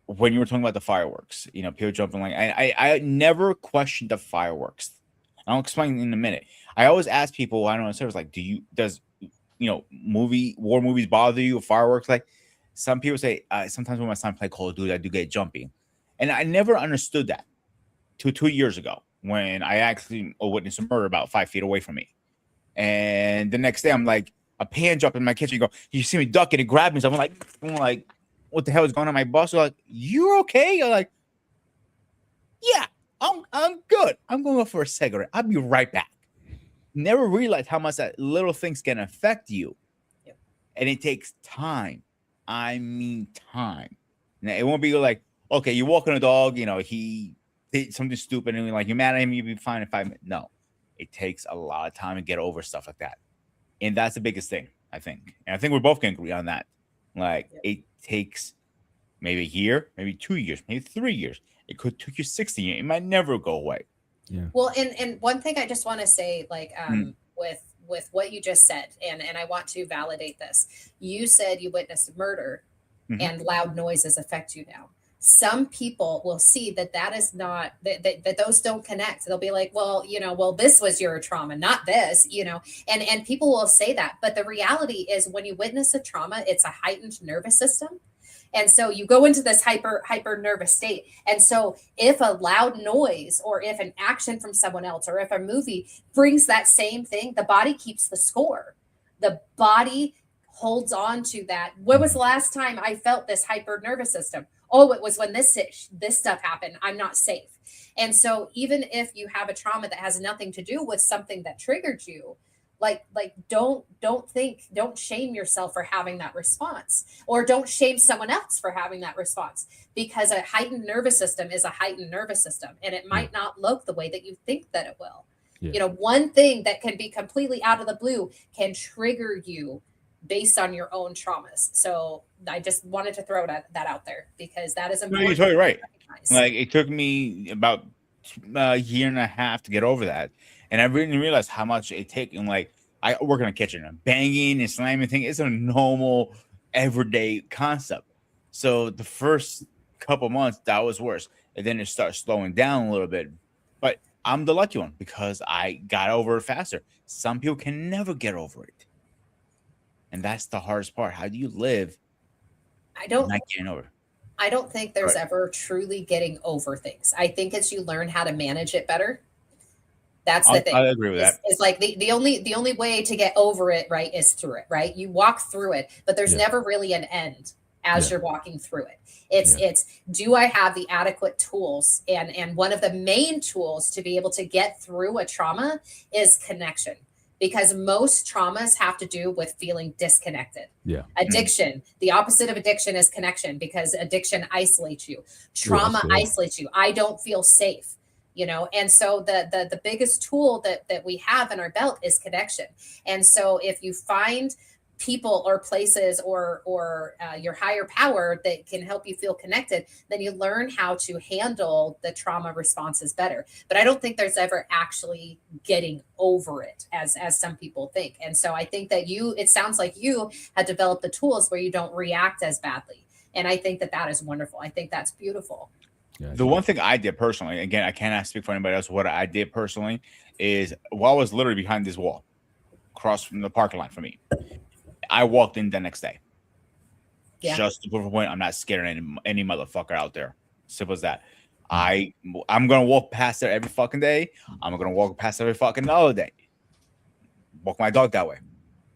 when you were talking about the fireworks, people jumping like I never questioned the fireworks. I'll explain in a minute. I always ask people, I don't know, service, like, does war movies bother you, or fireworks? Like some people say, sometimes when my son play Call of Duty, I do get jumpy. And I never understood that till 2 years ago when I actually witnessed a murder about 5 feet away from me. And the next day I'm like, a pan dropped in my kitchen. You see me ducking and grabbing. So I'm like, what the hell is going on? My boss was like, "You're okay?" You're like, "Yeah, I'm good. I'm going to go for a cigarette. I'll be right back." Never realized how much that little things can affect you, and it takes time. I mean, time. Now, it won't be like, okay, you're walking a dog. He did something stupid, and you're mad at him. You'll be fine in 5 minutes. No, it takes a lot of time to get over stuff like that. And that's the biggest thing, I think. And I think we're both going to agree on that. Like, it takes maybe a year, maybe 2 years, maybe 3 years. It could take you 60 years. It might never go away. Yeah. Well, and one thing I just want to say, like, with what you just said, and I want to validate this. You said you witnessed murder, and loud noises affect you now. Some people will see that is not that those don't connect. They'll be like, well, this was your trauma, not this, and people will say that. But the reality is when you witness a trauma, it's a heightened nervous system. And so you go into this hyper nervous state. And so if a loud noise or if an action from someone else or if a movie brings that same thing, the body keeps the score. The body holds on to that. When was the last time I felt this hyper nervous system? oh, it was when this stuff happened, I'm not safe. And so even if you have a trauma that has nothing to do with something that triggered you, like don't shame yourself for having that response, or don't shame someone else for having that response, because a heightened nervous system is a heightened nervous system, and it might not look the way that you think that it will. One thing that can be completely out of the blue can trigger you based on your own traumas. So I just wanted to throw that out there, because that is important. No, you're totally right. Like, it took me about a year and a half to get over that. And I really realized how much it takes. And like, I work in a kitchen, and banging and slamming thing is a normal everyday concept. So the first couple months, that was worse. And then it starts slowing down a little bit. But I'm the lucky one, because I got over it faster. Some people can never get over it. And that's the hardest part. How do you live not getting over? I don't think there's ever truly getting over things. I think as you learn how to manage it better. That's the thing. I agree with that. It's like the only way to get over it, right, is through it, right? You walk through it, but there's never really an end as you're walking through it. It's do I have the adequate tools? And one of the main tools to be able to get through a trauma is connection, because most traumas have to do with feeling disconnected. Addiction, the opposite of addiction is connection, because addiction isolates you. Trauma isolates you. I don't feel safe. And so the biggest tool that we have in our belt is connection. And so if you find people or places or your higher power that can help you feel connected, then you learn how to handle the trauma responses better. But I don't think there's ever actually getting over it as some people think. And so I think that it sounds like you had developed the tools where you don't react as badly. And I think that is wonderful. I think that's beautiful. The one thing I did personally, again, I cannot speak for anybody else. What I did personally is, while I was literally behind this wall, across from the parking lot for me, I walked in the next day. Just to prove a point, I'm not scared of any motherfucker out there. Simple as that. I'm gonna walk past there every fucking day. I'm gonna walk past every fucking other day. Walk my dog that way.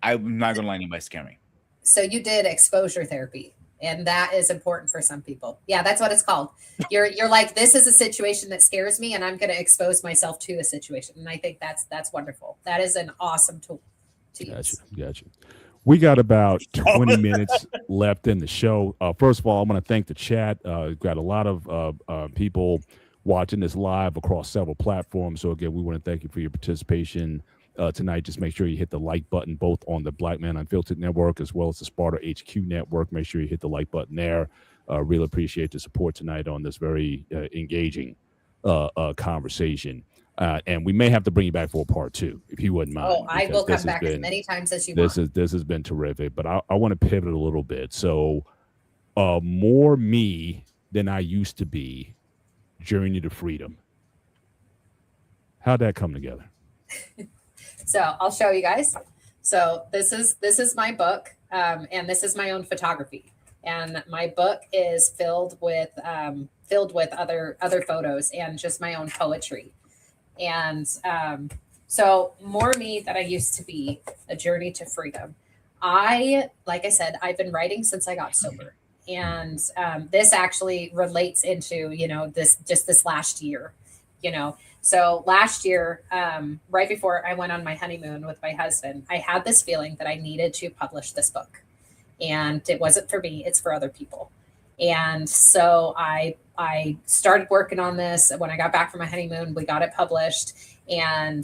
I'm not gonna let anybody scare me. So you did exposure therapy. And that is important for some people. Yeah, that's what it's called. You're like, this is a situation that scares me, and I'm going to expose myself to a situation. And I think that's wonderful. That is an awesome tool to use. Gotcha. We got about 20 minutes left in the show. First of all, I'm going to thank the chat. We've got a lot of people watching this live across several platforms. So again, we want to thank you for your participation tonight. Just make sure you hit the like button, both on the Black Man Unfiltered Network as well as the Sparta HQ Network. Make sure you hit the like button there. Really appreciate the support tonight on this very engaging conversation. And we may have to bring you back for a part 2, if you wouldn't mind. Oh, I will come back as many times as you want. This has been terrific, but I want to pivot a little bit. So more me than I used to be, Journey to Freedom. How'd that come together? So I'll show you guys. So this is my book, and this is my own photography. And my book is filled with other photos and just my own poetry. And so more me that I used to be, a journey to freedom. Like I said, I've been writing since I got sober. And this actually relates into, this last year, So last year, right before I went on my honeymoon with my husband, I had this feeling that I needed to publish this book. And it wasn't for me, it's for other people. And so I started working on this. When I got back from my honeymoon, we got it published. And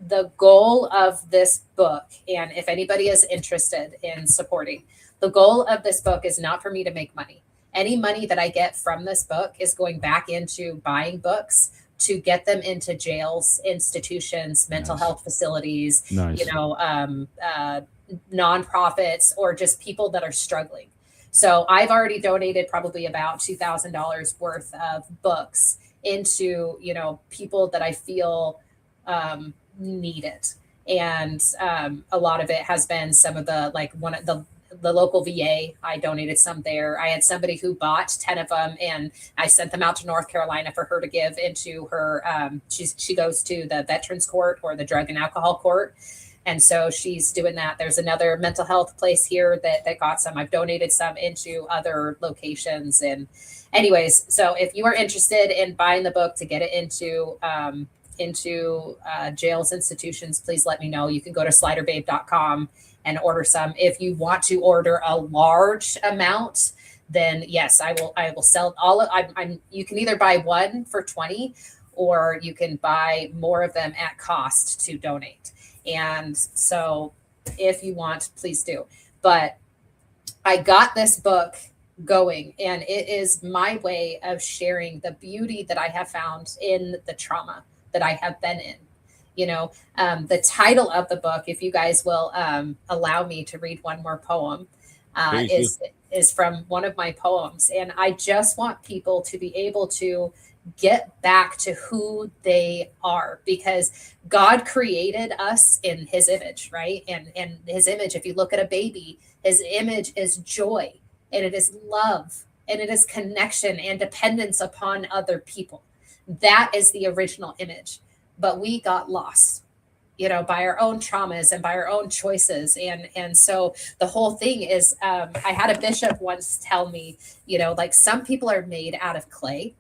the goal of this book, and if anybody is interested in supporting, the goal of this book is not for me to make money. Any money that I get from this book is going back into buying books to get them into jails, institutions, mental health facilities, nonprofits, or just people that are struggling. So I've already donated probably about $2,000 worth of books into, people that I feel need it. And a lot of it has been some of the local VA. I donated some there. I had somebody who bought 10 of them, and I sent them out to North Carolina for her to give into her. She goes to the Veterans Court or the Drug and Alcohol Court. And so she's doing that. There's another mental health place here that got some. I've donated some into other locations. And anyways, so if you are interested in buying the book to get it into jails, institutions, please let me know. You can go to sliderbabe.com and order some. If you want to order a large amount, then yes, I will sell all of. You can either buy one for $20, or you can buy more of them at cost to donate. And so if you want, please do. But I got this book going, and it is my way of sharing the beauty that I have found in the trauma that I have been in. The title of the book, if you guys will allow me to read one more poem, is from one of my poems. And I just want people to be able to get back to who they are, because God created us in his image, right? And his image, if you look at a baby, his image is joy, and it is love, and it is connection and dependence upon other people. That is the original image. But we got lost, by our own traumas and by our own choices. And so the whole thing is, I had a bishop once tell me, like, some people are made out of clay.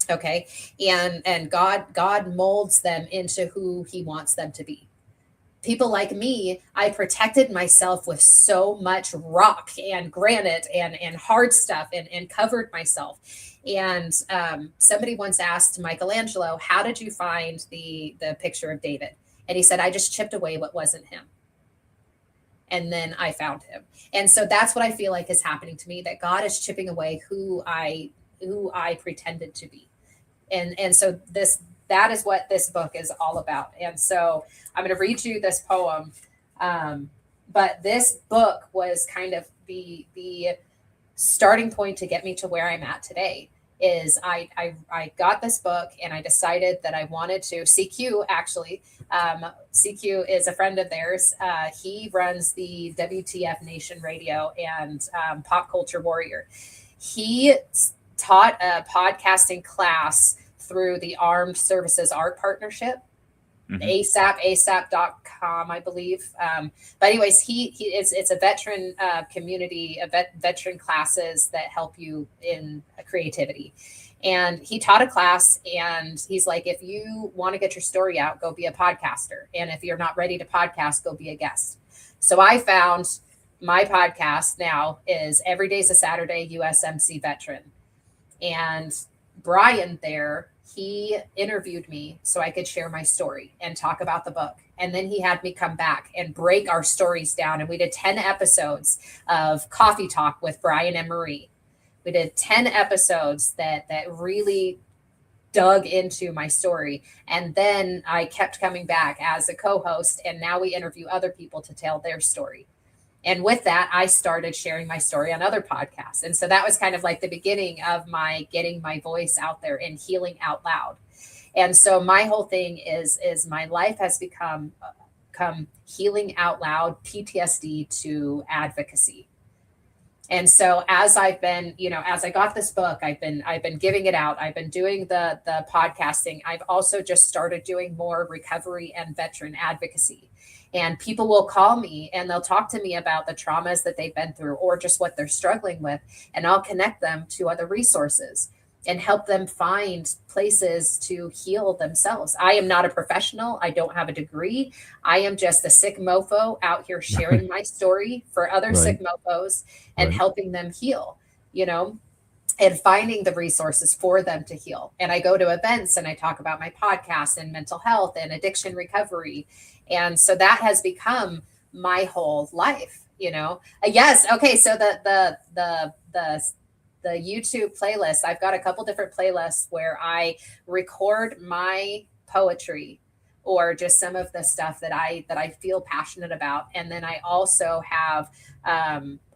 Okay. And God molds them into who he wants them to be. People like me, I protected myself with so much rock and granite and hard stuff and covered myself. And somebody once asked Michelangelo, how did you find the picture of David? And he said, I just chipped away what wasn't him. And then I found him. And so that's what I feel like is happening to me, that God is chipping away who I pretended to be. And so that is what this book is all about. And so I'm going to read you this poem. But this book was kind of the starting point to get me to where I'm at today. Is I got this book, and I decided that I wanted to. CQ, actually, CQ is a friend of theirs. He runs the WTF Nation Radio and Pop Culture Warrior. He taught a podcasting class through the Armed Services Art Partnership, asap.com, I believe. But anyways, it's a veteran community, veteran classes that help you in creativity. And he taught a class, and he's like, if you want to get your story out, go be a podcaster. And if you're not ready to podcast, go be a guest. So I found my podcast now is Every Day's a Saturday, USMC veteran. And Brian there, he interviewed me so I could share my story and talk about the book. And then he had me come back and break our stories down. And we did 10 episodes of Coffee Talk with Brian and Marie. We did 10 episodes that really dug into my story. And then I kept coming back as a co-host. And now we interview other people to tell their story. And with that, I started sharing my story on other podcasts. And so that was kind of like the beginning of my getting my voice out there and healing out loud. And so my whole thing is my life has become healing out loud, PTSD to advocacy. And so as I've been, as I got this book, I've been giving it out. I've been doing the podcasting. I've also just started doing more recovery and veteran advocacy. And people will call me and they'll talk to me about the traumas that they've been through or just what they're struggling with. And I'll connect them to other resources and help them find places to heal themselves. I am not a professional. I don't have a degree. I am just a sick mofo out here sharing my story for other sick mofos and helping them heal, and finding the resources for them to heal. And I go to events and I talk about my podcast and mental health and addiction recovery. And so that has become my whole life, Yes. Okay. So the YouTube playlist, I've got a couple different playlists where I record my poetry or just some of the stuff that I feel passionate about. And then I also have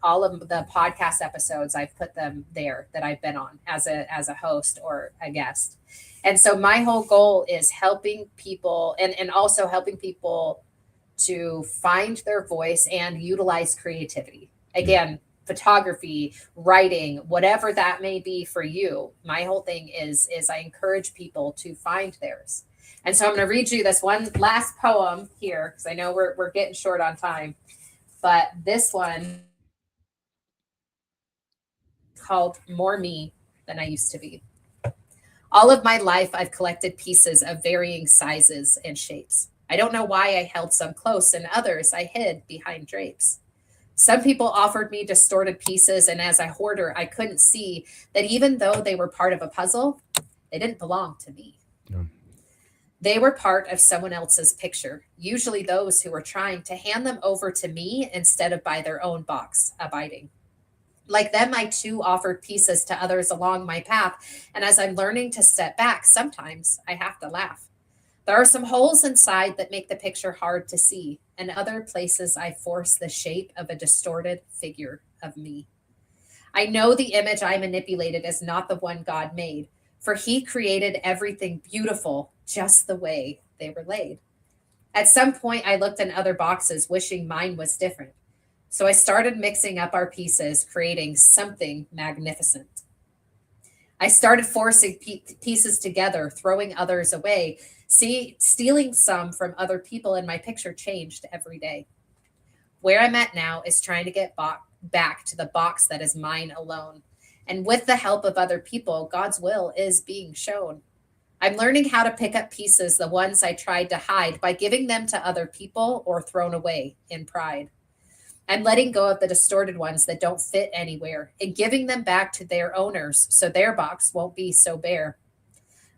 all of the podcast episodes. I've put them there that I've been on as a host or a guest. And so my whole goal is helping people and also helping people to find their voice and utilize creativity. Again, photography, writing, whatever that may be for you. My whole thing is I encourage people to find theirs. And so I'm going to read you this one last poem here, because I know we're getting short on time. But this one is called More Me Than I Used to Be. All of my life, I've collected pieces of varying sizes and shapes. I don't know why I held some close and others I hid behind drapes. Some people offered me distorted pieces, and as a hoarder, I couldn't see that even though they were part of a puzzle, they didn't belong to me. Yeah. They were part of someone else's picture, usually those who were trying to hand them over to me instead of by their own box, abiding. Like them, I too offered pieces to others along my path, and as I'm learning to step back, sometimes I have to laugh. There are some holes inside that make the picture hard to see, and other places I force the shape of a distorted figure of me. I know the image I manipulated is not the one God made, for he created everything beautiful just the way they were laid. At some point, I looked in other boxes, wishing mine was different. So I started mixing up our pieces, creating something magnificent. I started forcing pieces together, throwing others away, stealing some from other people, and my picture changed every day. Where I'm at now is trying to get back to the box that is mine alone. And with the help of other people, God's will is being shown. I'm learning how to pick up pieces, the ones I tried to hide, by giving them to other people or thrown away in pride. I'm letting go of the distorted ones that don't fit anywhere and giving them back to their owners so their box won't be so bare.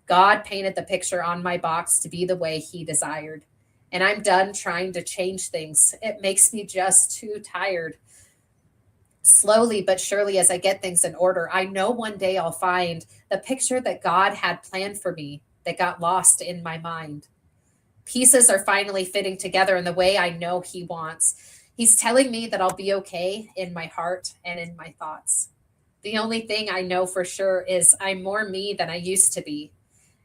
God painted the picture on my box to be the way he desired. And I'm done trying to change things. It makes me just too tired. Slowly but surely, as I get things in order, I know one day I'll find the picture that God had planned for me that got lost in my mind. Pieces are finally fitting together in the way I know he wants. He's telling me that I'll be okay in my heart and in my thoughts. The only thing I know for sure is I'm more me than I used to be.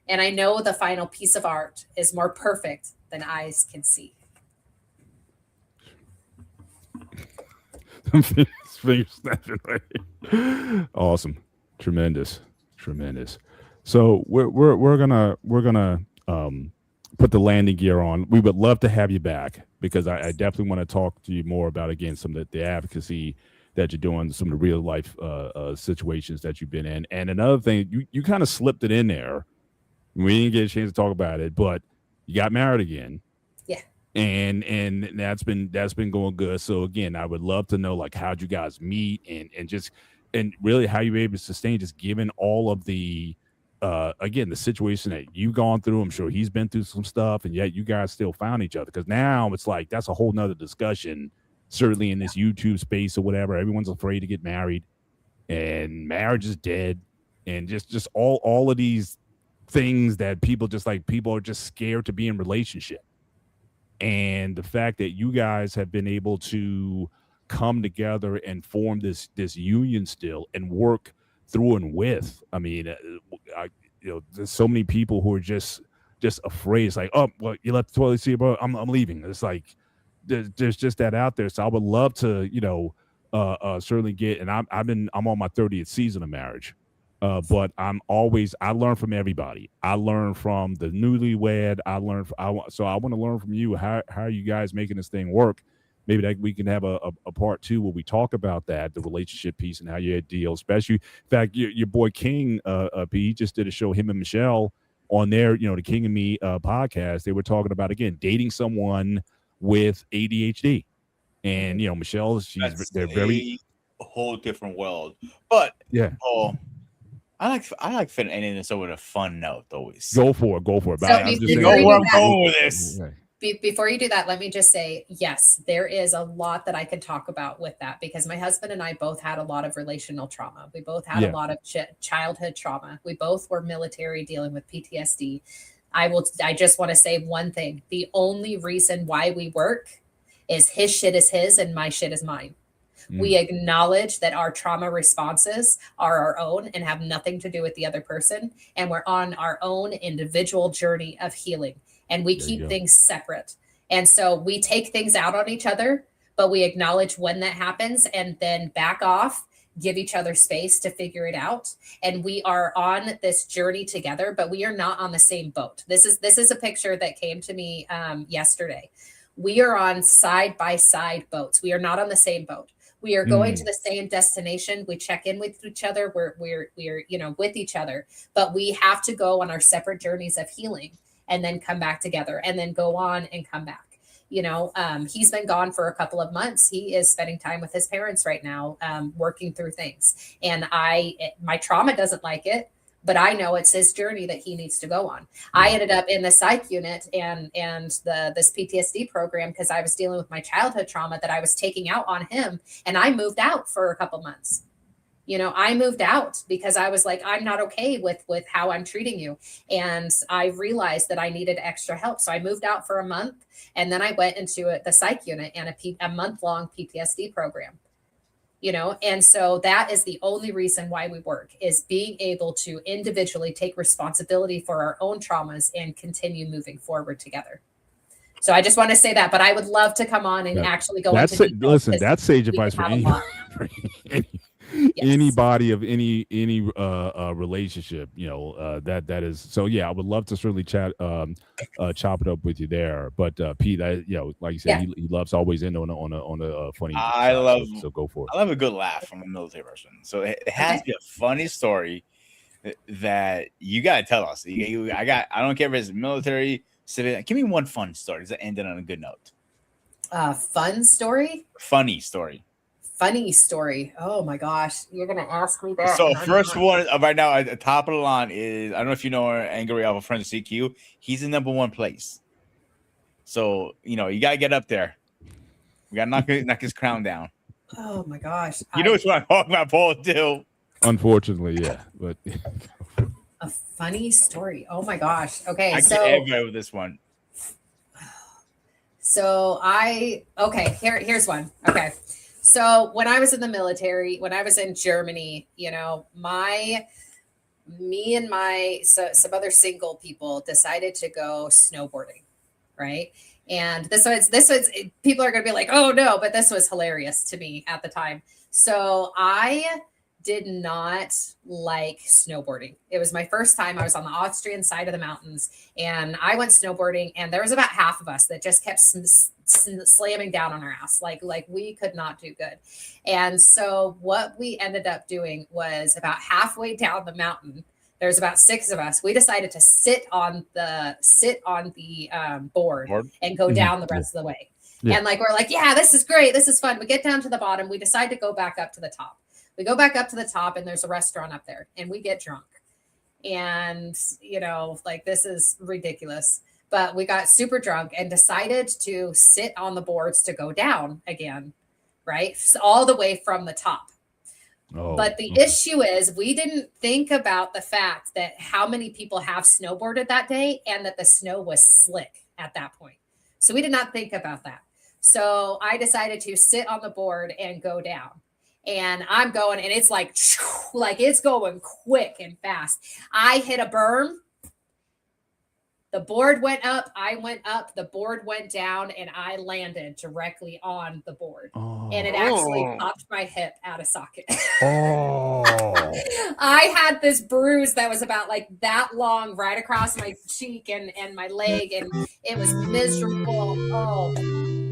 And I know the final piece of art is more perfect than eyes can see. Finger snapping right. Awesome. Tremendous. So we're gonna put the landing gear on. We would love to have you back, because I definitely want to talk to you more about, again, some of the advocacy that you're doing, some of the real life situations that you've been in. And another thing, you kind of slipped it in there. We didn't get a chance to talk about it, but you got married again. Yeah. And that's been going good. So again, I would love to know, like, how'd you guys meet, and really how you were able to sustain, just given all of the again, the situation that you've gone through. I'm sure he's been through some stuff, and yet you guys still found each other, because now it's like that's a whole nother discussion, certainly in this YouTube space or whatever. Everyone's afraid to get married, and marriage is dead, and just all of these things that people are just scared to be in relationship. And the fact that you guys have been able to come together and form this union still and work through and with, I mean, there's so many people who are just afraid. It's like, oh, well, you left the toilet seat, bro, I'm leaving. It's like there's just that out there. So I would love to, certainly get, and I'm on my 30th season of marriage. But I learn from everybody. I learn from the newlywed. So I want to learn from you. How are you guys making this thing work? Maybe that we can have a part two where we talk about that, the relationship piece, and how you deal. Especially, in fact, your boy King, he just did a show, him and Michelle, on their, the King and Me podcast. They were talking about, again, dating someone with ADHD, and Michelle, they're very a whole different world. But yeah. I like ending this over a fun note always. Go for it. But So I'm just go where I'm going with this. Before you do that, let me just say, yes, there is a lot that I could talk about with that, because my husband and I both had a lot of relational trauma. We both had a lot of childhood trauma. We both were military, dealing with PTSD. I just want to say one thing. The only reason why we work is his shit is his and my shit is mine. We acknowledge that our trauma responses are our own and have nothing to do with the other person. And we're on our own individual journey of healing. And we keep things separate. And so we take things out on each other, but we acknowledge when that happens and then back off, give each other space to figure it out. And we are on this journey together, but we are not on the same boat. This is a picture that came to me yesterday. We are on side-by-side boats. We are not on the same boat. We are going to the same destination. We check in with each other. We're with each other, but we have to go on our separate journeys of healing and then come back together and then go on and come back. He's been gone for a couple of months. He is spending time with his parents right now, working through things. And my trauma doesn't like it, but I know it's his journey that he needs to go on. I ended up in the psych unit and this PTSD program because I was dealing with my childhood trauma that I was taking out on him. And I moved out for a couple months. I moved out because I was like, I'm not okay with how I'm treating you. And I realized that I needed extra help. So I moved out for a month, and then I went into the psych unit and a month-long PTSD program. And so that is the only reason why we work, is being able to individually take responsibility for our own traumas and continue moving forward together. So I just want to say that, but I would love to come on and actually go into details. Listen, that's sage advice for anybody of any relationship, that is. So yeah, I would love to certainly chop it up with you there. But Pete, like you said, he loves always in on a funny. So go for it. I love a good laugh from a military person. So it has to be a funny story that you gotta tell us. I don't care if it's military, civilian. Give me one fun story that ended on a good note. Fun story? Funny story. Funny story. Oh my gosh, you're gonna ask me that. So first one right now at the top of the line is, I don't know if you know Angry Alpha Friends of CQ. He's in #1 place. So you gotta get up there. We gotta knock his crown down. Oh my gosh. You know what I'm talking about, Paul, too. Unfortunately, yeah. But a funny story. Oh my gosh. Okay. I get everybody with this one. So here's one. Okay. So when I was in the military, when I was in Germany, me and some other single people decided to go snowboarding, right? And this was people are going to be like, oh no, but this was hilarious to me at the time. So I did not like snowboarding. It was my first time. I was on the Austrian side of the mountains, and I went snowboarding, and there was about half of us that just kept slamming down on our ass. Like we could not do good. And so what we ended up doing was, about halfway down the mountain, there's about 6 of us. We decided to sit on the board and go down the rest of the way. Yeah. And we're like, yeah, this is great. This is fun. We get down to the bottom. We decide to go back up to the top. We go back up to the top, and there's a restaurant up there, and we get drunk. And, this is ridiculous. But we got super drunk and decided to sit on the boards to go down again, right? So all the way from the top. Oh, but the issue is, we didn't think about the fact that how many people have snowboarded that day, and that the snow was slick at that point. So we did not think about that. So I decided to sit on the board and go down. And I'm going, and it's like it's going quick and fast. I hit a berm. The board went up. I went up. The board went down, and I landed directly on the board. Oh. And it actually popped my hip out of socket. I had this bruise that was about that long right across my cheek and my leg, and it was miserable. Oh,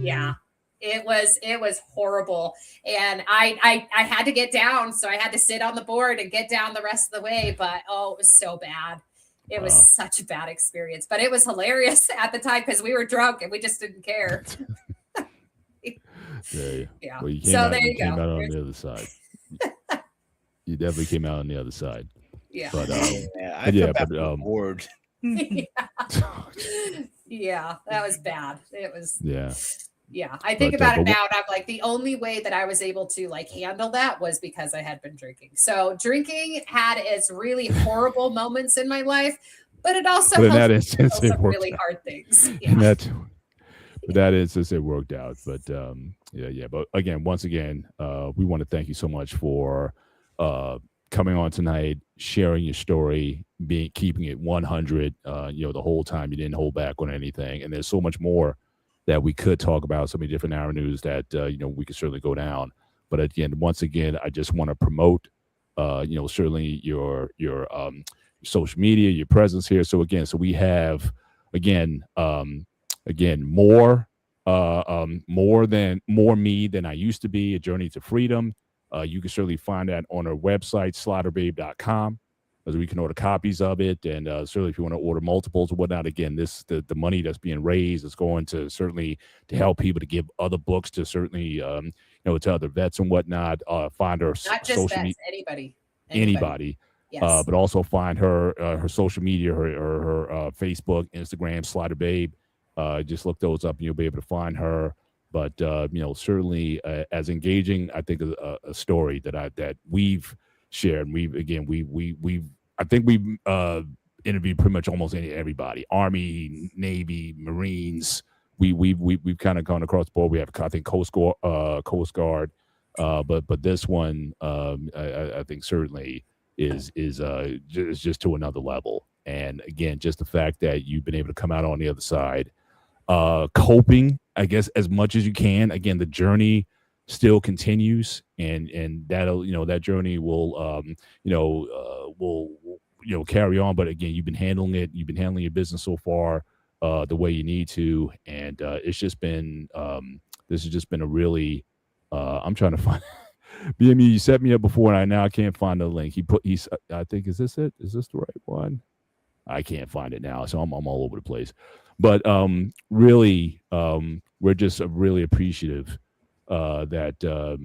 yeah. It was horrible. And I had to get down. So I had to sit on the board and get down the rest of the way. But it was so bad. It was such a bad experience, but it was hilarious at the time because we were drunk and we just didn't care. Yeah. Well, you came out on the other side. You definitely came out on the other side. Yeah. But bored. Yeah, that was bad. It was. Yeah. Yeah, I think about it now, and I'm like, the only way that I was able to handle that was because I had been drinking. So drinking had its really horrible moments in my life, but it also helped some really hard things. Yeah. In that instance, it worked out. But yeah. But once again, we want to thank you so much for coming on tonight, sharing your story, keeping it 100. The whole time you didn't hold back on anything, and there's so much more that we could talk about, so many different avenues that we could certainly go down. But again, once again, I just want to promote, certainly your social media, your presence here. So again, we have more me than I used to be, a journey to freedom. You can certainly find that on our website, sliderbabe.com, as we can order copies of it. And certainly if you want to order multiples or whatnot, again, the money that's being raised is going to certainly to help people to give other books to certainly, to other vets and whatnot. Find her not just social media. Anybody. Yes. But also find her social media, her Facebook, Instagram, Slider Babe. Just look those up and you'll be able to find her. But certainly as engaging, I think a story that we've shared. We've interviewed pretty much almost everybody: Army, Navy, Marines. We've kind of gone across the board. We have, I think, Coast Guard. But this one, I think certainly is just to another level. And again, just the fact that you've been able to come out on the other side, coping, I guess, as much as you can. Again, the journey still continues, and that'll, that journey will, carry on. But again, you've been handling your business so far the way you need to, and it's just been this has just been a really I'm trying to find BME, you set me up before and I can't find the link. I think, is this it? Is this the right one? I can't find it now, so I'm all over the place. But really, we're just really appreciative that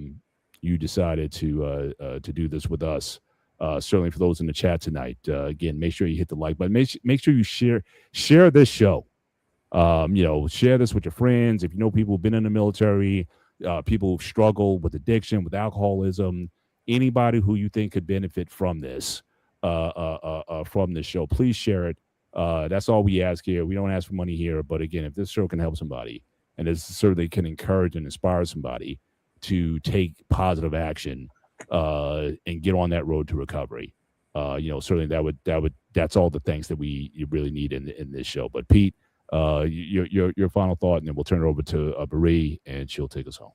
you decided to do this with us. Certainly for those in the chat tonight, again, make sure you hit the like button. Make sure you share this show. Share this with your friends. If you know people who've been in the military, people who've struggled with addiction, with alcoholism, anybody who you think could benefit from this show, please share it. That's all we ask here. We don't ask for money here, but again, if this show can help somebody, and this certainly can encourage and inspire somebody to take positive action and get on that road to recovery, certainly that's all the things that you really need in this show. But Pete, your final thought, and then we'll turn it over to Marie, and she'll take us home.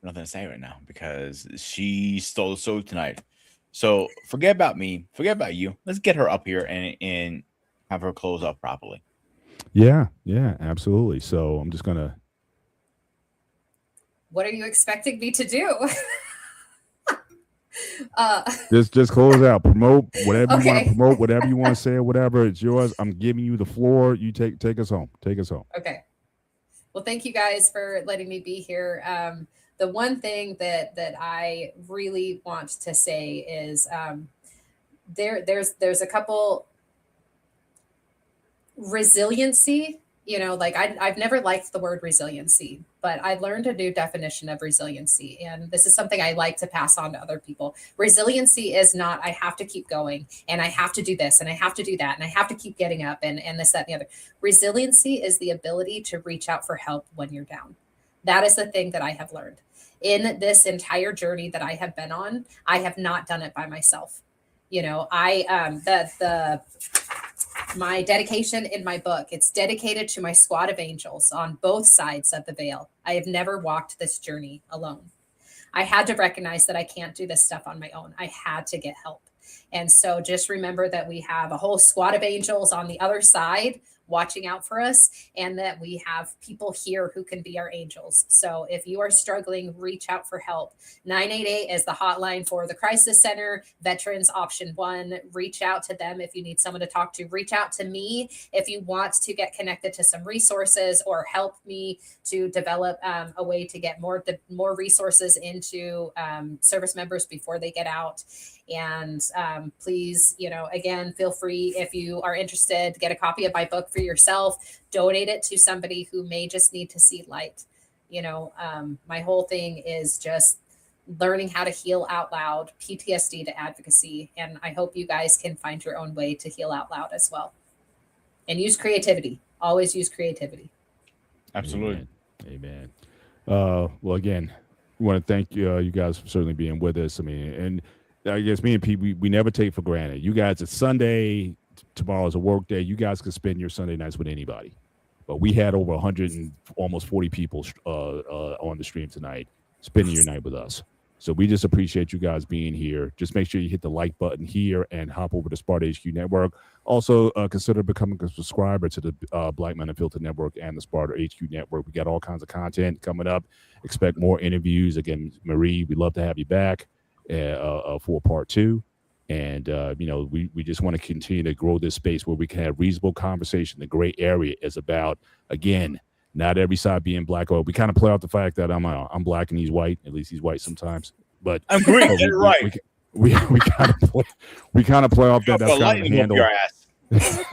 Nothing to say right now because she stole the show tonight. So forget about me, forget about you. Let's get her up here and have her close up properly. Yeah, absolutely. So I'm just gonna. What are you expecting me to do? Just close out. Promote whatever you want to promote, whatever you want to say, whatever. It's yours. I'm giving you the floor. You take us home. Take us home. Okay. Well, thank you guys for letting me be here. The one thing that I really want to say is there's a couple resiliency. I've never liked the word resiliency, but I learned a new definition of resiliency. And this is something I like to pass on to other people. Resiliency is not, I have to keep going and I have to do this and I have to do that and I have to keep getting up and this, that, and the other. Resiliency is the ability to reach out for help when you're down. That is the thing that I have learned in this entire journey that I have been on. I have not done it by myself. My dedication in my book, it's dedicated to my squad of angels on both sides of the veil. I have never walked this journey alone. I had to recognize that I can't do this stuff on my own. I had to get help. And so just remember that we have a whole squad of angels on the other side watching out for us, and that we have people here who can be our angels. So if you are struggling, reach out for help. 988 is the hotline for the Crisis Center, Veterans Option 1. Reach out to them if you need someone to talk to. Reach out to me if you want to get connected to some resources or help me to develop a way to get more resources into service members before they get out. And please, again, feel free, if you are interested, get a copy of my book for yourself, donate it to somebody who may just need to see light. My whole thing is just learning how to heal out loud, PTSD to advocacy. And I hope you guys can find your own way to heal out loud as well. And use creativity. Always use creativity. Absolutely. Amen. Well, again, we want to thank you guys for certainly being with us. And I guess me and Pete, we never take for granted. You guys, it's Sunday. Tomorrow is a work day. You guys can spend your Sunday nights with anybody. But we had over 100 and almost 40 people on the stream tonight, spending your night with us. So we just appreciate you guys being here. Just make sure you hit the like button here and hop over to Sparta HQ Network. Also, consider becoming a subscriber to the Black Men Unfiltered Network and the Sparta HQ Network. We got all kinds of content coming up. Expect more interviews. Again, Marie, we'd love to have you back for part 2. And, we just want to continue to grow this space where we can have reasonable conversation. The gray area is about, again, not every side being black or white. We kind of play out the fact that I'm black and he's white. At least he's white sometimes. But I'm green. Get it right. We kind of play off that. That's kind of handle. Your ass.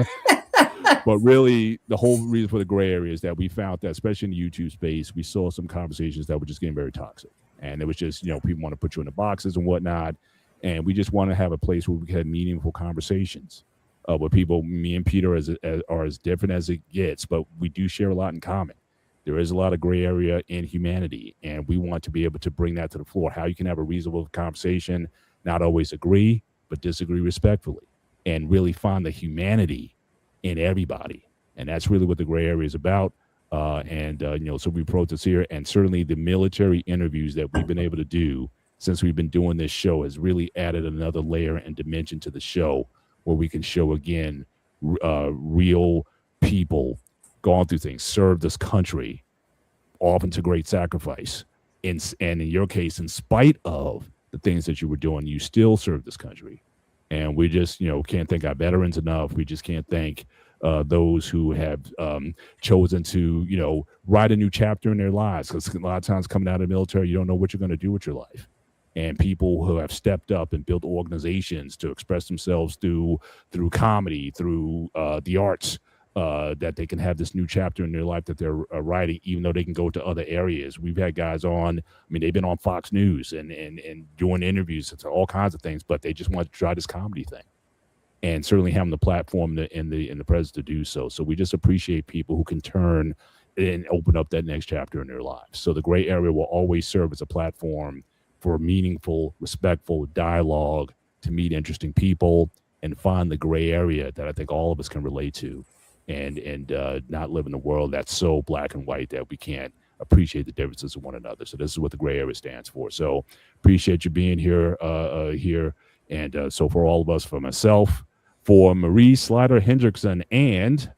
But really, the whole reason for the gray area is that we found that, especially in the YouTube space, we saw some conversations that were just getting very toxic, and it was just people want to put you in the boxes and whatnot, and we just want to have a place where we can have meaningful conversations. Where people, me and Peter, are as different as it gets, but we do share a lot in common. There is a lot of gray area in humanity, and we want to be able to bring that to the floor. How you can have a reasonable conversation, not always agree, but disagree respectfully, and really find the humanity in everybody. And that's really what the gray area is about. So we protest here, and certainly the military interviews that we've been able to do since we've been doing this show has really added another layer and dimension to the show, where we can show again real people going through things, serve this country, often to great sacrifice. And in your case, in spite of the things that you were doing, you still serve this country. And we just, can't thank our veterans enough. We just can't thank those who have chosen to, write a new chapter in their lives. Because a lot of times coming out of the military, you don't know what you're going to do with your life. And people who have stepped up and built organizations to express themselves through comedy, through the arts, that they can have this new chapter in their life that they're writing, even though they can go to other areas. We've had guys on, they've been on Fox News and doing interviews and all kinds of things, but they just want to try this comedy thing. And certainly having the platform and the presence to do so. So we just appreciate people who can turn and open up that next chapter in their lives. So the gray area will always serve as a platform for meaningful, respectful dialogue, to meet interesting people and find the gray area that I think all of us can relate to, and not live in a world that's so black and white that we can't appreciate the differences of one another. So this is what the gray area stands for. So appreciate you being here. And so for all of us, for myself, for Marie Slider Henriksen, and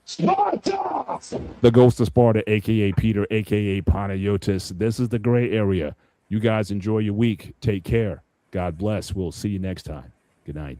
Sparta, the Ghost of Sparta, aka Peter, aka Panayotis. This is the gray area. You guys enjoy your week. Take care. God bless. We'll see you next time. Good night.